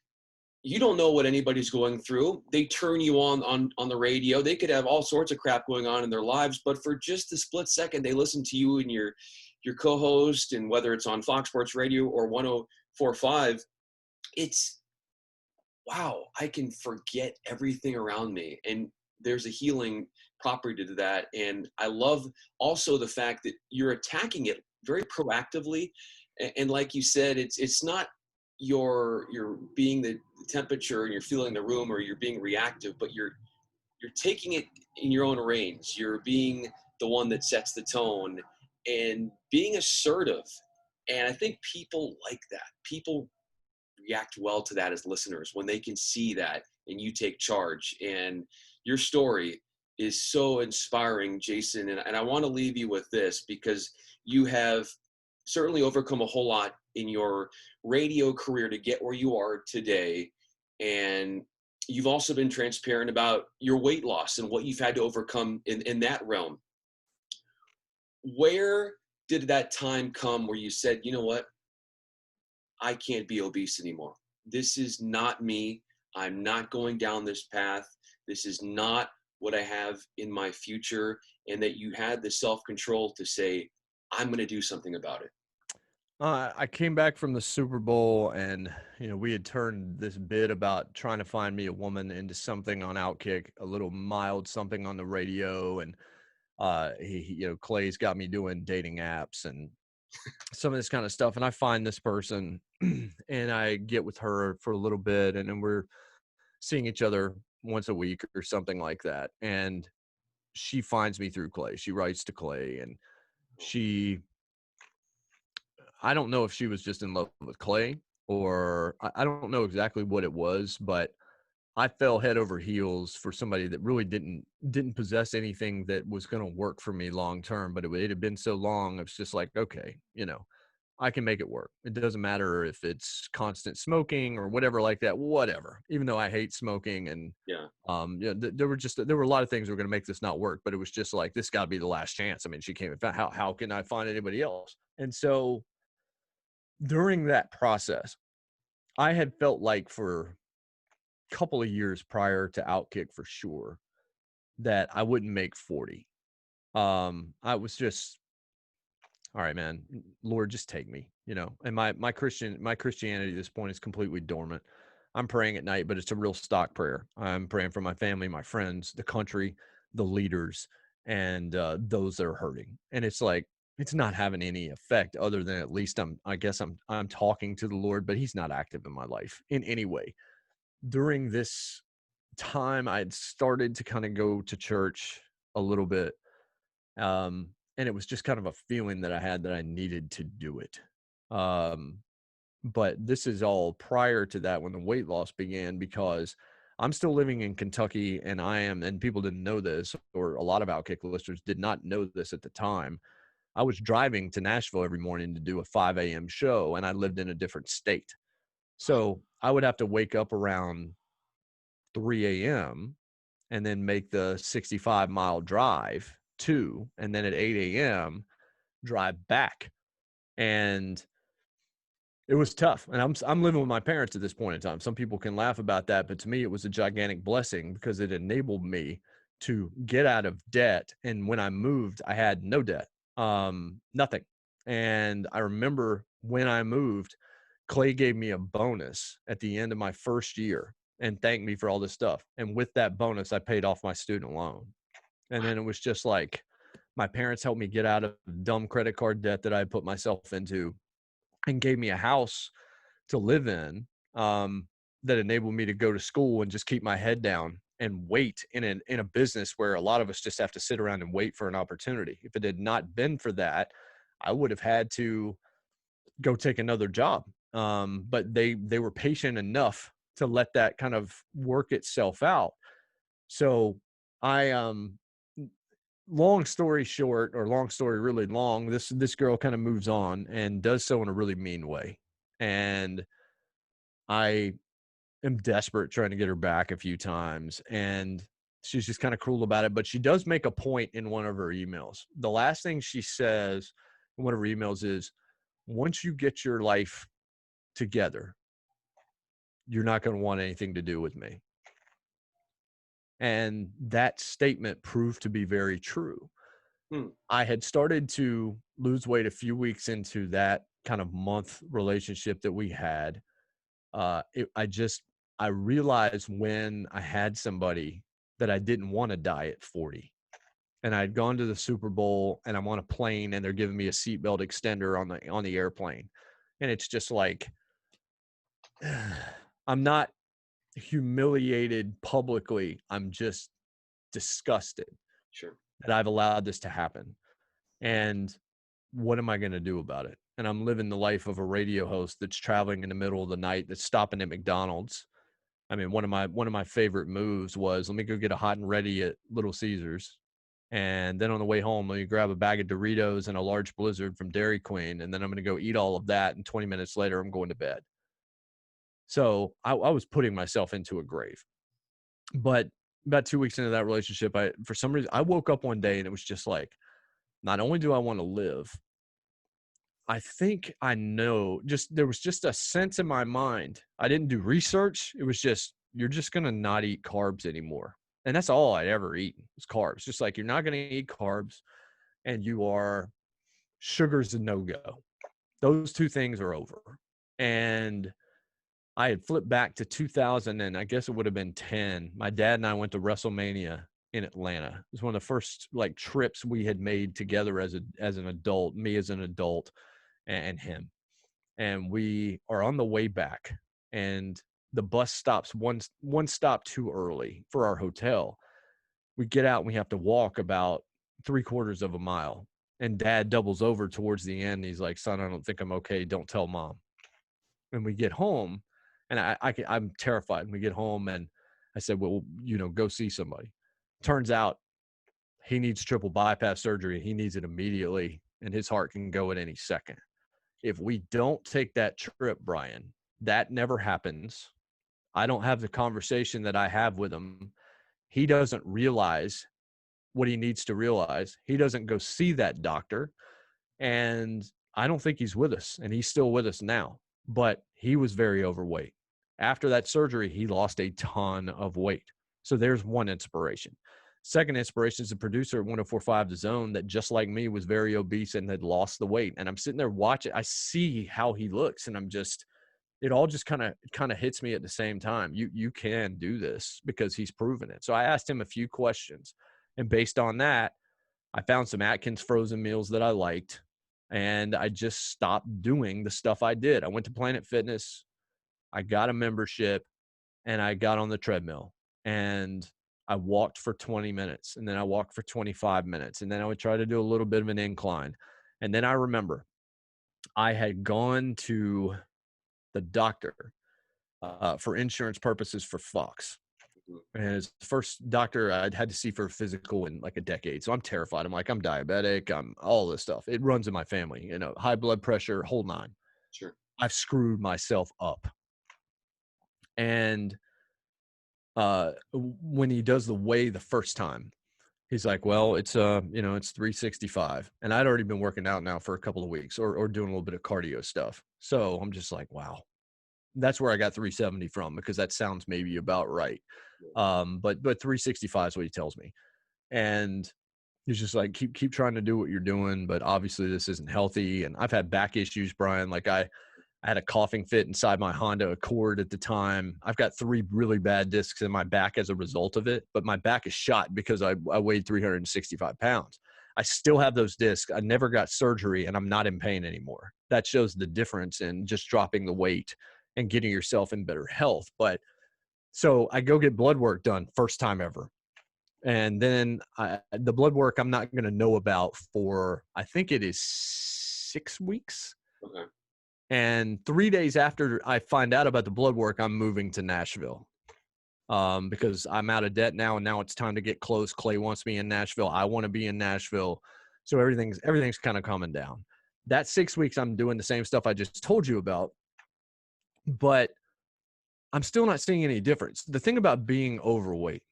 you don't know what anybody's going through. They turn you on the radio. They could have all sorts of crap going on in their lives, but for just a split second, they listen to you and your co-host, and whether it's on Fox Sports Radio or 104.5, it's wow, I can forget everything around me. And there's a healing property to that. And I love also the fact that you're attacking it very proactively. And like you said, it's not you're being the temperature and you're feeling the room or you're being reactive, but you're taking it in your own reins. You're being the one that sets the tone and being assertive. And I think people like that. People react well to that as listeners when they can see that and you take charge. And your story is so inspiring, Jason. And I want to leave you with this because you have certainly overcome a whole lot in your radio career to get where you are today. And you've also been transparent about your weight loss and what you've had to overcome in that realm. Where did that time come where you said, you know what? I can't be obese anymore. This is not me. I'm not going down this path. This is not what I have in my future. And that you had the self control to say, I'm going to do something about it. I came back from the Super Bowl, and we had turned this bit about trying to find me a woman into something on Outkick, a little mild something on the radio, and Clay's got me doing dating apps and some of this kind of stuff. And I find this person, and I get with her for a little bit, and then we're seeing each other once a week or something like that. And she finds me through Clay. She writes to Clay, and she I don't know if she was just in love with Clay, or I don't know exactly what it was, but I fell head over heels for somebody that really didn't possess anything that was going to work for me long term. But it had been so long, it's just like, okay, I can make it work. It doesn't matter if it's constant smoking or whatever like that, whatever. Even though I hate smoking, and Yeah. there were a lot of things that were going to make this not work, but it was just like, this got to be the last chance. I mean, she came. How can I find anybody else? And so during that process, I had felt like for a couple of years prior to Outkick for sure that I wouldn't make 40. I was just, all right, man, Lord, just take me, And my Christianity at this point is completely dormant. I'm praying at night, but it's a real stock prayer. I'm praying for my family, my friends, the country, the leaders, and those that are hurting. And it's like it's not having any effect other than at least I guess I'm talking to the Lord, but He's not active in my life in any way. During this time, I had started to kind of go to church a little bit, and it was just kind of a feeling that I had that I needed to do it. Um, but this is all prior to that when the weight loss began, because I'm still living in Kentucky, and and people didn't know this, or a lot of Outkick listeners did not know this at the time. I was driving to Nashville every morning to do a 5 a.m. show, and I lived in a different state. So I would have to wake up around 3 a.m. and then make the 65-mile drive and then at 8 a.m. drive back. And it was tough. And I'm living with my parents at this point in time. Some people can laugh about that, but to me, it was a gigantic blessing because it enabled me to get out of debt. And when I moved, I had no debt, nothing. And I remember when I moved, Clay gave me a bonus at the end of my first year and thanked me for all this stuff. And with that bonus, I paid off my student loan. And then it was just like my parents helped me get out of dumb credit card debt that I had put myself into, and gave me a house to live in, that enabled me to go to school and just keep my head down and wait in a business where a lot of us just have to sit around and wait for an opportunity. If it had not been for that, I would have had to go take another job. But they were patient enough to let that kind of work itself out. So I long story short, or long story really long, this girl kind of moves on and does so in a really mean way. And I am desperate trying to get her back a few times, and she's just kind of cruel about it. But she does make a point in one of her emails. The last thing she says in one of her emails is, once you get your life together, you're not going to want anything to do with me. And that statement proved to be very true. Hmm. I had started to lose weight a few weeks into that kind of month relationship that we had. I just I realized when I had somebody that I didn't want to die at 40. And I'd gone to the Super Bowl and I'm on a plane and they're giving me a seatbelt extender on the airplane. And it's just like I'm not humiliated publicly. I'm just disgusted Sure. that I've allowed this to happen. And what am I going to do about it? And I'm living the life of a radio host that's traveling in the middle of the night, that's stopping at McDonald's. I mean, one of my favorite moves was, let me go get a hot and ready at Little Caesars. And then on the way home, let me grab a bag of Doritos and a large Blizzard from Dairy Queen. And then I'm going to go eat all of that. And 20 minutes later, I'm going to bed. So I was putting myself into a grave. But about 2 weeks into that relationship, for some reason, I woke up one day and it was just like, not only do I want to live, I think I know, just there was just a sense in my mind. I didn't do research. It was just, you're just going to not eat carbs anymore. And that's all I'd ever eaten was carbs. Just like, you're not going to eat carbs and sugar's a no-go. Those two things are over. And I had flipped back to 2000 and I guess it would have been 10. My dad and I went to WrestleMania in Atlanta. It was one of the first like trips we had made together as an adult, me as an adult and him. And we are on the way back and the bus stops one stop too early for our hotel. We get out and we have to walk about 3/4 of a mile. And dad doubles over towards the end. He's like, son, I don't think I'm okay. Don't tell mom. And we get home and I'm terrified. We get home and I said, well, go see somebody. Turns out he needs triple bypass surgery. He needs it immediately and his heart can go at any second. If we don't take that trip, Brian, that never happens. I don't have the conversation that I have with him. He doesn't realize what he needs to realize. He doesn't go see that doctor. And I don't think he's with us. And he's still with us now. But he was very overweight. After that surgery, he lost a ton of weight. So there's one inspiration. Second inspiration is a producer at 1045 The Zone that, just like me, was very obese and had lost the weight. And I'm sitting there watching. I see how he looks, and it all just kind of hits me at the same time. You can do this because he's proven it. So I asked him a few questions, and based on that, I found some Atkins frozen meals that I liked, and I just stopped doing the stuff I did. I went to Planet Fitness, I got a membership, and I got on the treadmill, and I walked for 20 minutes, and then I walked for 25 minutes, and then I would try to do a little bit of an incline. And then I remember I had gone to the doctor for insurance purposes for Fox. And it's the first doctor I'd had to see for a physical in like a decade. So I'm terrified. I'm like, I'm diabetic. I'm all this stuff. It runs in my family, high blood pressure, whole nine. Sure. I've screwed myself up. And when he does the weigh the first time, he's like, well, it's 365. And I'd already been working out now for a couple of weeks or doing a little bit of cardio stuff. So I'm just like, wow. That's where I got 370 from, because that sounds maybe about right. But 365 is what he tells me. And he's just like, keep trying to do what you're doing, but obviously this isn't healthy. And I've had back issues, Brian. Like I had a coughing fit inside my Honda Accord at the time. I've got 3 really bad discs in my back as a result of it, but my back is shot because I weighed 365 pounds. I still have those discs. I never got surgery and I'm not in pain anymore. That shows the difference in just dropping the weight and getting yourself in better health. But so I go get blood work done, first time ever. And then the blood work I'm not going to know about for, I think it is 6 weeks. Okay. And 3 days after I find out about the blood work, I'm moving to Nashville because I'm out of debt now. And now it's time to get close. Clay wants me in Nashville. I want to be in Nashville. So everything's kind of coming down. That 6 weeks, I'm doing the same stuff I just told you about, but I'm still not seeing any difference. The thing about being overweight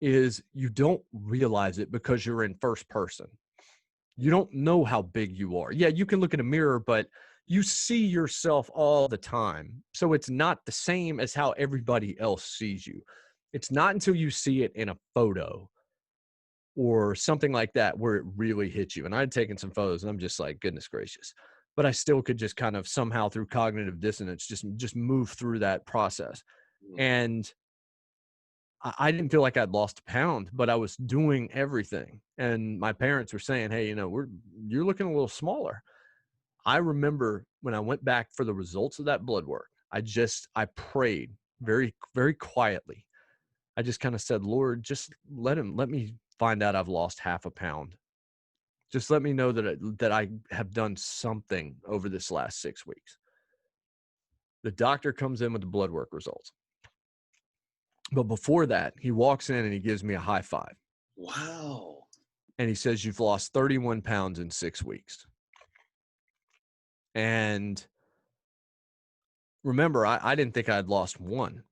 is you don't realize it because you're in first person. You don't know how big you are. Yeah, you can look in a mirror, but you see yourself all the time. So it's not the same as how everybody else sees you. It's not until you see it in a photo or something like that where it really hits you. And I'd taken some photos and I'm just like, goodness gracious. But I still could just kind of somehow through cognitive dissonance just move through that process. Mhm. And I didn't feel like I'd lost a pound, but I was doing everything. And my parents were saying, "Hey, you're looking a little smaller." I remember when I went back for the results of that blood work, I prayed very, very quietly. I just kind of said, "Lord, just let me find out I've lost half a pound. Just let me know that I have done something over this last 6 weeks." The doctor comes in with the blood work results. But before that, he walks in and he gives me a high five. Wow. And he says, "You've lost 31 pounds in 6 weeks." And remember, I didn't think I'd lost one.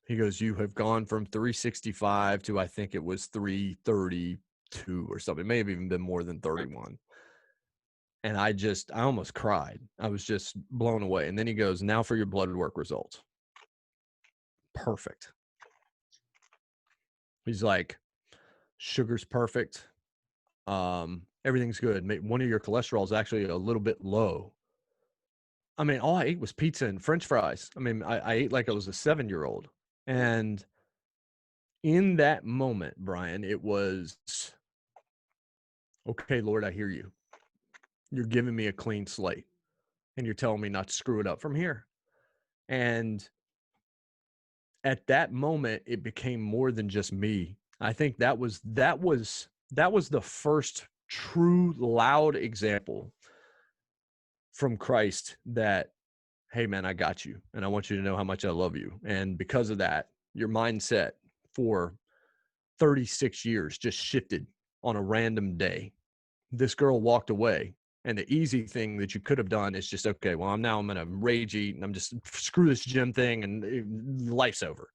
He goes, "You have gone from 365 to I think it was 332 or something. It may have even been more than 31." And I almost cried. I was just blown away. And then he goes, "Now for your blood work results." Perfect. He's like, "Sugar's perfect. Everything's good. One of your cholesterol is actually a little bit low." I mean, all I ate was pizza and French fries. I mean, I ate like I was a 7-year-old. And in that moment, Brian, it was, "Okay, Lord, I hear you. You're giving me a clean slate and you're telling me not to screw it up from here." And at that moment, it became more than just me. I think that was the first true loud example from Christ that, "Hey man, I got you and I want you to know how much I love you." And because of that, your mindset for 36 years just shifted on a random day. This girl walked away. And the easy thing that you could have done is just, "Okay, well, I'm going to rage eat and I'm just screw this gym thing and life's over."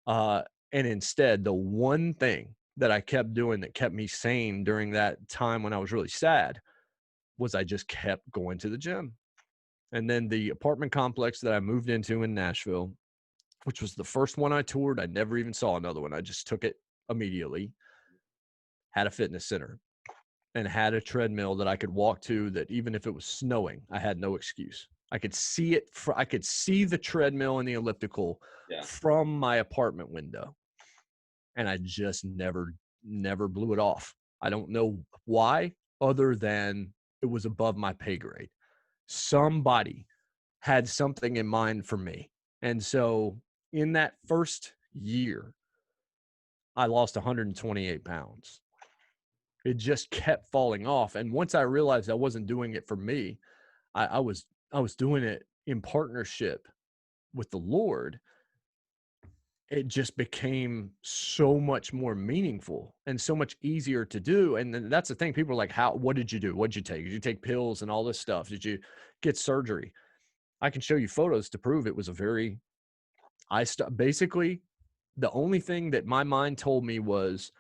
Uh, and instead, the one thing that I kept doing that kept me sane during that time when I was really sad was I just kept going to the gym. And then the apartment complex that I moved into in Nashville, which was the first one I toured, I never even saw another one. I just took it immediately, had a fitness center and had a treadmill that I could walk to, that even if it was snowing, I had no excuse. I could see the treadmill and the elliptical Yeah. from my apartment window. And I just never blew it off. I don't know why, other than it was above my pay grade. Somebody had something in mind for me. And so in that first year, I lost 128 pounds. It just kept falling off. And once I realized I wasn't doing it for me, I was doing it in partnership with the Lord. It just became so much more meaningful and so much easier to do. And then that's the thing. People are like, what did you do? What'd you take? Did you take pills and all this stuff? Did you get surgery? I can show you photos to prove it was basically the only thing that my mind told me was,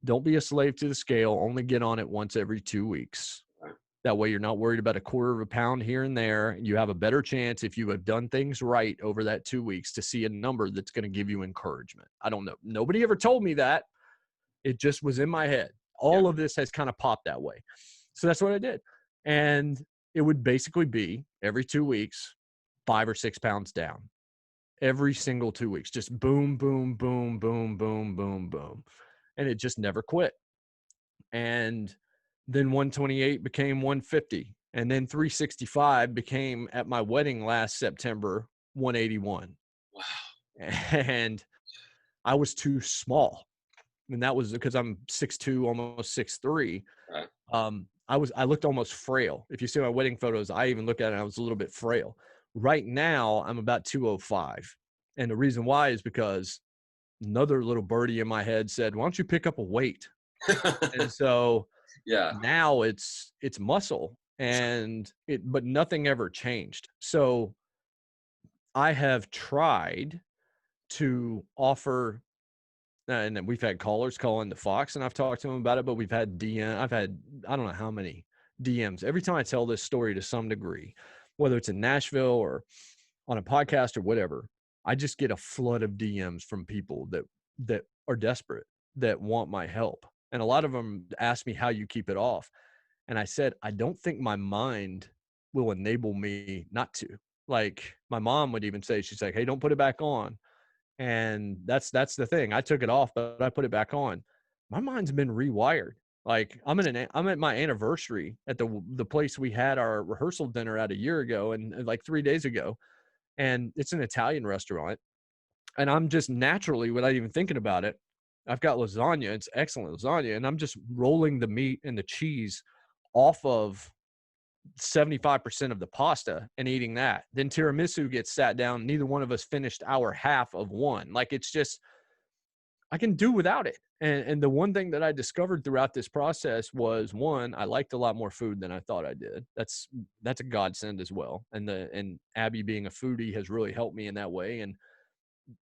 "Don't be a slave to the scale. Only get on it once every 2 weeks. Right. That way you're not worried about a quarter of a pound here and there. You have a better chance, if you have done things right over that 2 weeks, to see a number that's going to give you encouragement." I don't know. Nobody ever told me that. It just was in my head. Yeah. All of this has kind of popped that way. So that's what I did. And it would basically be every 2 weeks, 5 or 6 pounds down. Every single 2 weeks, just boom, boom, boom, boom, boom, boom, boom. And it just never quit. And then 128 became 150. And then 365 became, at my wedding last September, 181. Wow. And I was too small. And that was because I'm 6'2", almost 6'3". Right. I looked almost frail. If you see my wedding photos, I even look at it and I was a little bit frail. Right now, I'm about 205. And the reason why is because another little birdie in my head said, "Why don't you pick up a weight?" And so Yeah. now it's muscle, but nothing ever changed. So I have tried to offer, and then we've had callers call into Fox and I've talked to them about it, but I've had, I don't know how many DMs. Every time I tell this story to some degree, whether it's in Nashville or on a podcast or whatever, I just get a flood of DMs from people that are desperate, that want my help. And a lot of them ask me how you keep it off. And I said, I don't think my mind will enable me not to. Like my mom would even say, she's like, "Hey, don't put it back on." And that's the thing. I took it off, but I put it back on. My mind's been rewired. Like I'm at my anniversary at the place we had our rehearsal dinner at a year ago and like 3 days ago, and it's an Italian restaurant. And I'm just naturally, without even thinking about it, I've got lasagna. It's excellent lasagna, and I'm just rolling the meat and the cheese off of 75% of the pasta and eating that. Then tiramisu gets sat down. Neither one of us finished our half of one. Like it's just, I can do without it. And the one thing that I discovered throughout this process was one, I liked a lot more food than I thought I did. That's a godsend as well. And Abby being a foodie has really helped me in that way. And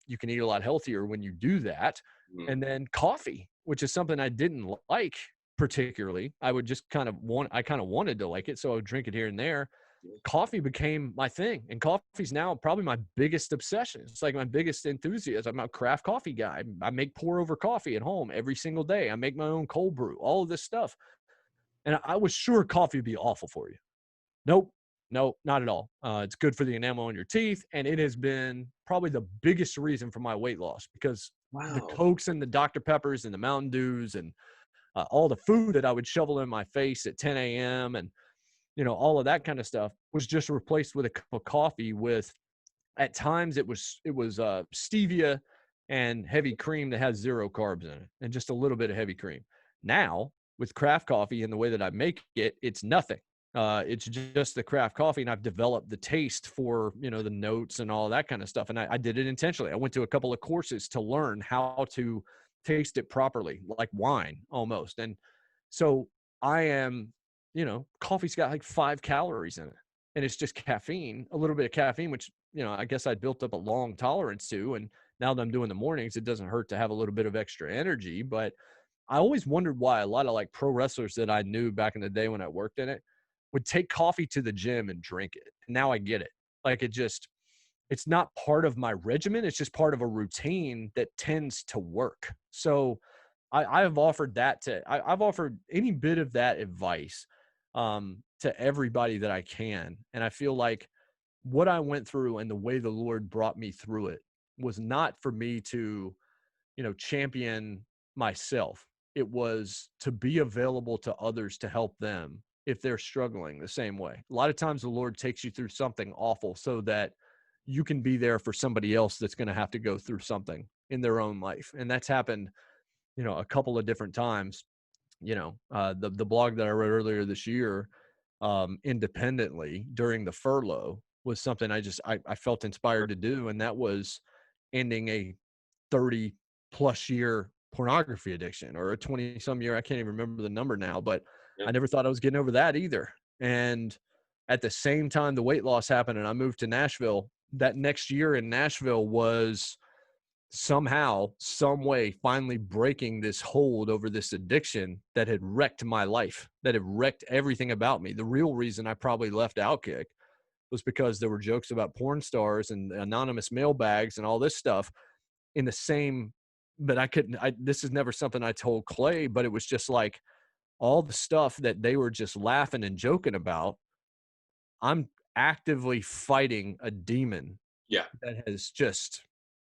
you can eat a lot healthier when you do that. Mm. And then coffee, which is something I didn't like particularly. I kind of wanted to like it, so I would drink it here and there. Coffee became my thing, and coffee's now probably my biggest obsession. It's like my biggest enthusiasm. I'm a craft coffee guy. I make pour over coffee at home every single day. I make my own cold brew, all of this stuff. And I was sure coffee would be awful for you. Nope. Nope, not at all. It's good for the enamel on your teeth, and it has been probably the biggest reason for my weight loss because the Wow. Cokes and the Dr. Peppers and the Mountain Dews and all the food that I would shovel in my face at 10 a.m. and all of that kind of stuff was just replaced with a cup of coffee with, at times it was stevia and heavy cream that has zero carbs in it and just a little bit of heavy cream. Now with craft coffee and the way that I make it, it's nothing. It's just the craft coffee, and I've developed the taste for the notes and all that kind of stuff. And I did it intentionally. I went to a couple of courses to learn how to taste it properly, like wine almost. And so I am, coffee's got like 5 calories in it, and it's just caffeine, a little bit of caffeine, which, I guess I built up a long tolerance to. And now that I'm doing the mornings, it doesn't hurt to have a little bit of extra energy. But I always wondered why a lot of like pro wrestlers that I knew back in the day when I worked in it would take coffee to the gym and drink it. And now I get it. Like it's not part of my regimen. It's just part of a routine that tends to work. So I have offered I've offered any bit of that advice to everybody that I can. And I feel like what I went through and the way the Lord brought me through it was not for me to, champion myself. It was to be available to others to help them if they're struggling the same way. A lot of times the Lord takes you through something awful so that you can be there for somebody else that's going to have to go through something in their own life. And that's happened, a couple of different times. The blog that I wrote earlier this year, independently during the furlough, was something I felt inspired to do, and that was ending a 30 plus year pornography addiction, or a 20 some year. I can't even remember the number now, but Yeah. I never thought I was getting over that either. And at the same time, the weight loss happened and I moved to Nashville. That next year in Nashville was somehow, some way, finally breaking this hold over this addiction that had wrecked my life, that had wrecked everything about me. The real reason I probably left Outkick was because there were jokes about porn stars and anonymous mailbags and all this stuff in the same. But this is never something I told Clay, but it was just like all the stuff that they were just laughing and joking about. I'm actively fighting a demon Yeah. that has just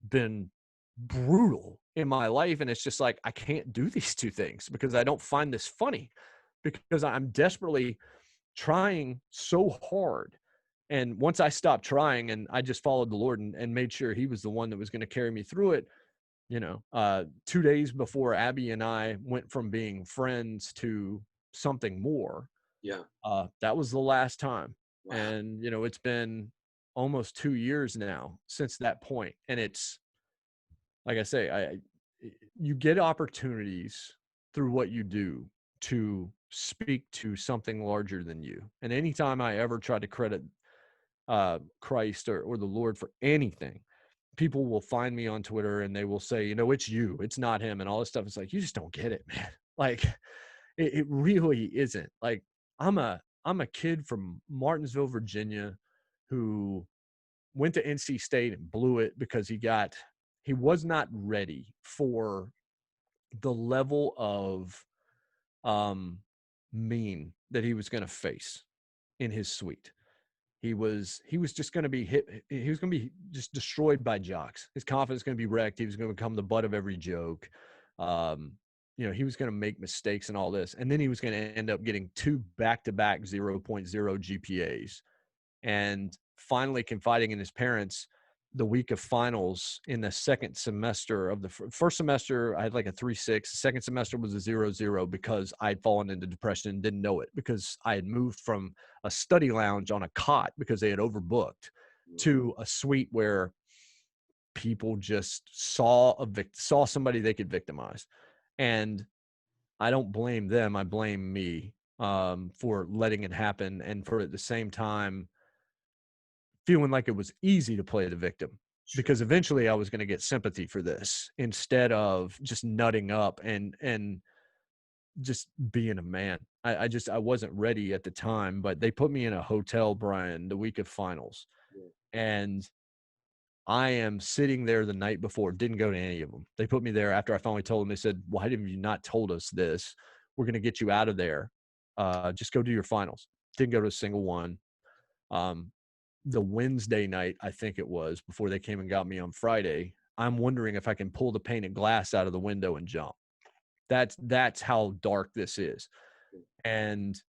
been brutal in my life. And it's just like, I can't do these two things because I don't find this funny, because I'm desperately trying so hard. And once I stopped trying and I just followed the Lord and made sure he was the one that was going to carry me through it, 2 days before Abby and I went from being friends to something more, Yeah. that was the last time. Wow. And, it's been almost 2 years now since that point. And it's, like I say, you get opportunities through what you do to speak to something larger than you. And anytime I ever try to credit Christ or the Lord for anything, people will find me on Twitter and they will say, it's you, it's not him, and all this stuff. It's like, you just don't get it, man. Like it really isn't. Like I'm a kid from Martinsville, Virginia, who went to NC State and blew it because he was not ready for the level of um mean that he was going to face in his suite. He was just going to be hit. He was going to be just destroyed by jocks. His confidence going to be wrecked. He was going to become the butt of every joke. Um, he was going to make mistakes and all this. And then he was going to end up getting 2 back-to-back 0.0 GPAs. And finally confiding in his parents the week of finals in the second semester of the first semester, I had like a 3.6. The second semester was a 0.0 because I'd fallen into depression and didn't know it, because I had moved from a study lounge on a cot because they had overbooked to a suite where people just saw somebody they could victimize. And I don't blame them. I blame me for letting it happen. And for at the same time, feeling like it was easy to play the victim, because eventually I was going to get sympathy for this instead of just nutting up and just being a man. I wasn't ready at the time, but they put me in a hotel, Brian, the week of finals. And I am sitting there the night before, didn't go to any of them. They put me there after I finally told them. They said, why have you not told us this? We're going to get you out of there. Just go do your finals. Didn't go to a single one. The Wednesday night, I think it was, before they came and got me on Friday, I'm wondering if I can pull the painted glass out of the window and jump. That's how dark this is. And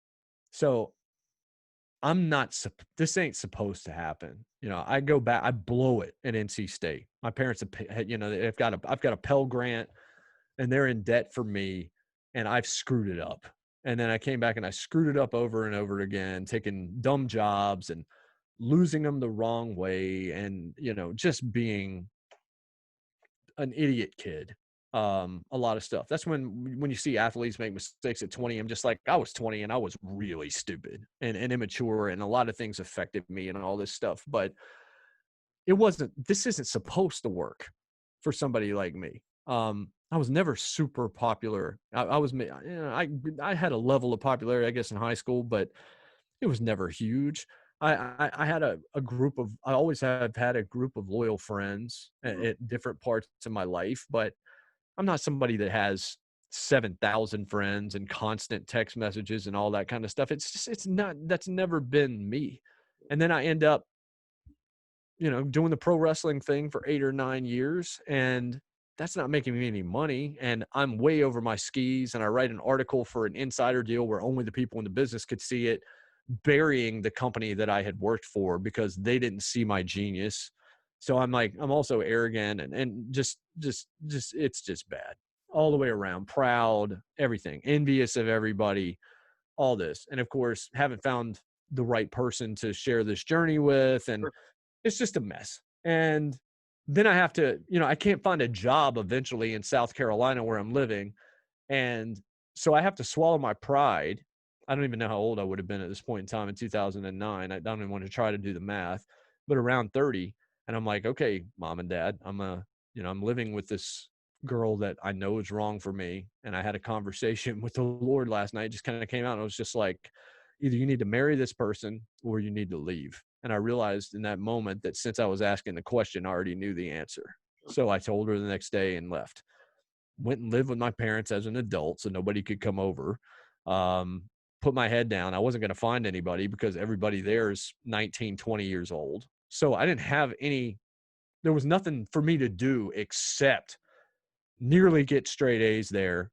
so this ain't supposed to happen. I go back, I blow it at NC State. My parents I've got a Pell Grant, and they're in debt for me, and I've screwed it up. And then I came back and I screwed it up over and over again, taking dumb jobs and losing them the wrong way, and just being an idiot kid. A lot of stuff. That's when you see athletes make mistakes at 20, I'm just like, I was 20 and I was really stupid and immature, and a lot of things affected me and all this stuff. But this isn't supposed to work for somebody like me. I was never super popular. I had a level of popularity, I guess, in high school, but it was never huge. I had a group of, I always have had a group of loyal friends at different parts of my life, but I'm not somebody that has 7,000 friends and constant text messages and all that kind of stuff. That's never been me. And then I end up, doing the pro wrestling thing for 8 or 9 years, and that's not making me any money. And I'm way over my skis, and I write an article for an insider deal where only the people in the business could see it, burying the company that I had worked for because they didn't see my genius. So I'm also arrogant and just it's just bad all the way around, proud, everything, envious of everybody, all this. And of course, haven't found the right person to share this journey with. And it's just a mess. And then I have to, I can't find a job eventually in South Carolina where I'm living. And so I have to swallow my pride. I don't even know how old I would have been at this point in time in 2009. I don't even want to try to do the math, but around 30. And I'm like, okay, mom and dad, I'm living with this girl that I know is wrong for me. And I had a conversation with the Lord last night. It just kind of came out, and I was just like, either you need to marry this person or you need to leave. And I realized in that moment that since I was asking the question, I already knew the answer. So I told her the next day and left. Went and lived with my parents as an adult so nobody could come over. Put my head down. I wasn't going to find anybody because everybody there is 19, 20 years old. So I didn't have there was nothing for me to do except nearly get straight A's there,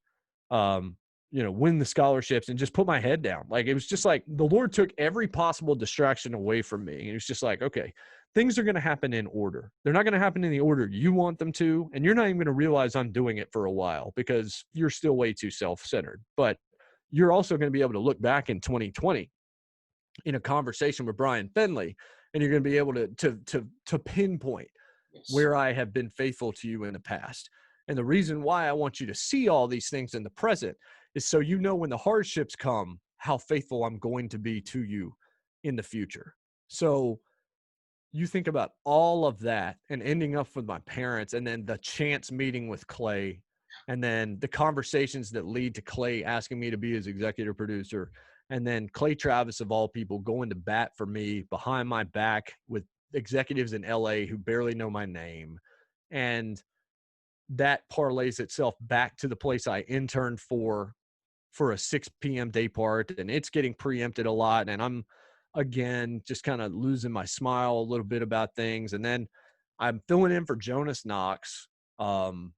win the scholarships and just put my head down. Like, it was just like the Lord took every possible distraction away from me. And it was just like, okay, things are going to happen in order. They're not going to happen in the order you want them to. And you're not even going to realize I'm doing it for a while because you're still way too self-centered. But you're also going to be able to look back in 2020 in a conversation with Brian Finley, and you're going to be able to pinpoint where I have been faithful to you in the past. And the reason why I want you to see all these things in the present is so when the hardships come, how faithful I'm going to be to you in the future. So you think about all of that and ending up with my parents, and then the chance meeting with Clay, and then the conversations that lead to Clay asking me to be his executive producer, and then Clay Travis, of all people, going to bat for me behind my back with executives in LA who barely know my name. And that parlays itself back to the place I interned for a 6 p.m. day part, and it's getting preempted a lot. And again, just kind of losing my smile a little bit about things. And then I'm filling in for Jonas Knox on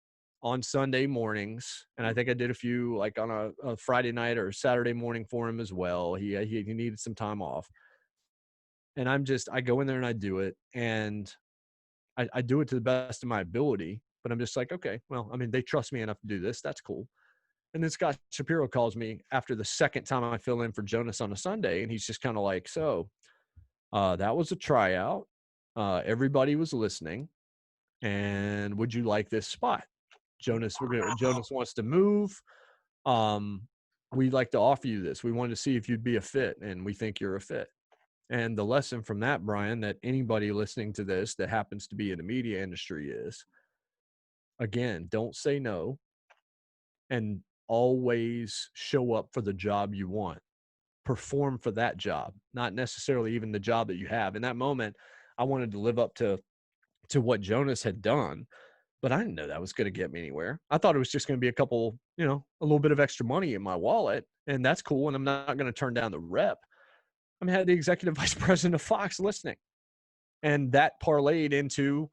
Sunday mornings. And I think I did a few like on a Friday night or Saturday morning for him as well. He needed some time off. And I go in there and I do it. And I do it to the best of my ability. But I'm just like, okay, well, I mean, they trust me enough to do this. That's cool. And then Scott Shapiro calls me after the second time I fill in for Jonas on a Sunday. And he's just kind of like, so that was a tryout. Everybody was listening. And would you like this spot? Jonas wants to move. Um, we'd like to offer you this. We wanted to see if you'd be a fit, and we think you're a fit. And the lesson from that, Brian, that anybody listening to this that happens to be in the media industry is, again, don't say no, and always show up for the job you want. Perform for that job, not necessarily even the job that you have. In that moment, I wanted to live up to what Jonas had done, but I didn't know that was going to get me anywhere. I thought it was just going to be a couple, a little bit of extra money in my wallet, and that's cool. And I'm not going to turn down the rep. I had the executive vice president of Fox listening, and that parlayed into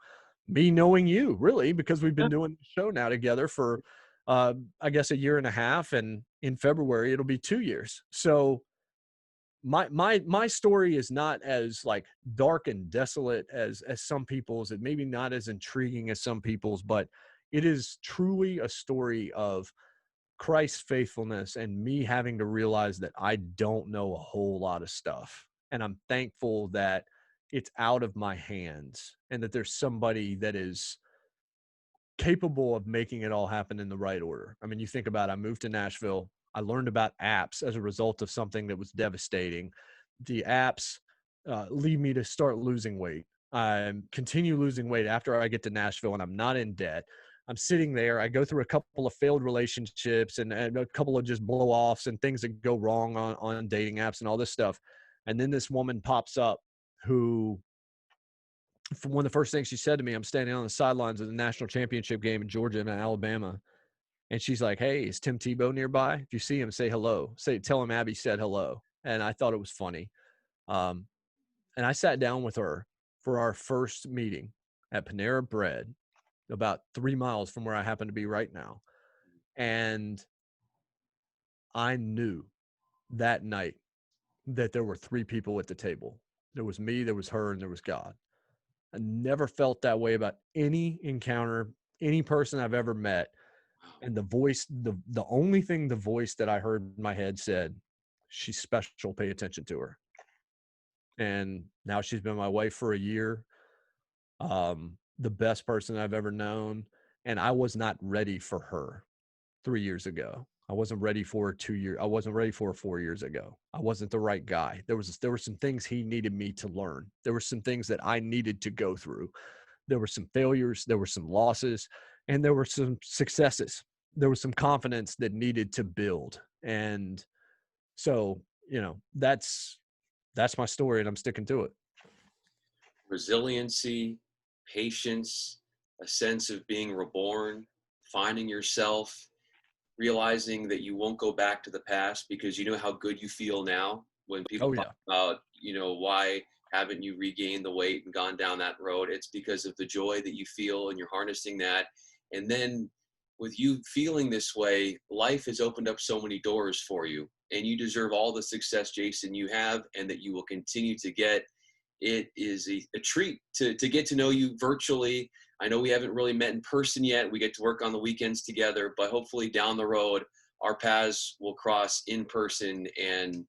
me knowing you, really, because we've been doing the show now together for, I guess, a year and a half, and in February it'll be 2 years. So my story is not as like dark and desolate as some people's. It maybe not as intriguing as some people's, but it is truly a story of Christ's faithfulness and me having to realize that I don't know a whole lot of stuff. And I'm thankful that it's out of my hands and that there's somebody that is capable of making it all happen in the right order. I mean, you think about it, I moved to Nashville. I learned about apps as a result of something that was devastating. The apps lead me to start losing weight. I continue losing weight after I get to Nashville and I'm not in debt. I'm sitting there. I go through a couple of failed relationships and a couple of just blow offs and things that go wrong on dating apps and all this stuff. And then this woman pops up who, one of the first things she said to me, I'm standing on the sidelines of the national championship game in Georgia and Alabama. And she's like, hey, is Tim Tebow nearby? If you see him, say hello. Tell him Abby said hello. And I thought it was funny. And I sat down with her for our first meeting at Panera Bread, about 3 miles from where I happen to be right now. And I knew that night that there were 3 people at the table. There was me, there was her, and there was God. I never felt that way about any encounter, any person I've ever met. And the voice, the only thing the voice that I heard in my head said, she's special, pay attention to her. And now she's been my wife for a year. The best person I've ever known. And I was not ready for her 3 years ago. I wasn't ready for her 2 years. I wasn't ready for her 4 years ago. I wasn't the right guy. There were some things he needed me to learn. There were some things that I needed to go through. There were some failures. There were some losses, and there were some successes. There was some confidence that needed to build. And so, that's my story, and I'm sticking to it. Resiliency, patience, a sense of being reborn, finding yourself, realizing that you won't go back to the past because you know how good you feel now. When people talk about, why haven't you regained the weight and gone down that road? It's because of the joy that you feel and you're harnessing that. And then with you feeling this way, life has opened up so many doors for you, and you deserve all the success, Jason, you have and that you will continue to get. It is a treat to get to know you virtually. I know we haven't really met in person yet. We get to work on the weekends together, but hopefully down the road, our paths will cross in person. And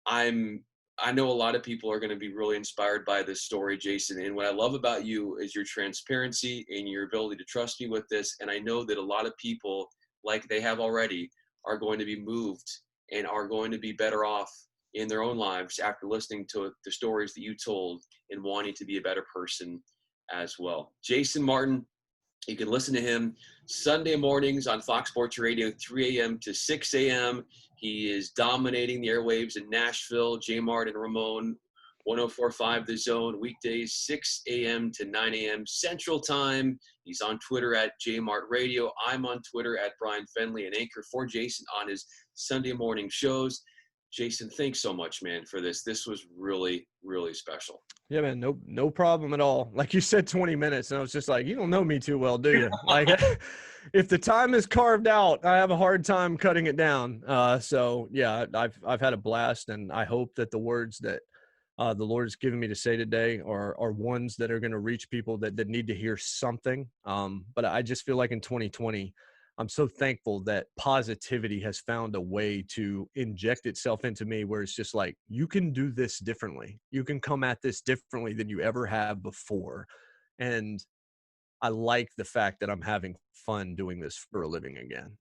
I know a lot of people are going to be really inspired by this story, Jason. And what I love about you is your transparency and your ability to trust me with this. And I know that a lot of people, like they have already, are going to be moved and are going to be better off in their own lives after listening to the stories that you told and wanting to be a better person as well. Jason Martin, you can listen to him Sunday mornings on Fox Sports Radio, 3 a.m. to 6 a.m. He is dominating the airwaves in Nashville. J. Mart and Ramon, 104.5 The Zone, weekdays, 6 a.m. to 9 a.m. Central Time. He's on Twitter at JMart Radio. I'm on Twitter at Brian Fenley, an anchor for Jason on his Sunday morning shows. Jason, thanks so much, man, for this. This was really, really special. Yeah, man, no problem at all. Like you said, 20 minutes, and I was just like, you don't know me too well, do you? Like, if the time is carved out, I have a hard time cutting it down. So yeah, I've had a blast, and I hope that the words that the Lord has given me to say today are ones that are going to reach people that need to hear something. But I just feel like in 2020, I'm so thankful that positivity has found a way to inject itself into me where it's just like, you can do this differently. You can come at this differently than you ever have before. And I like the fact that I'm having fun doing this for a living again.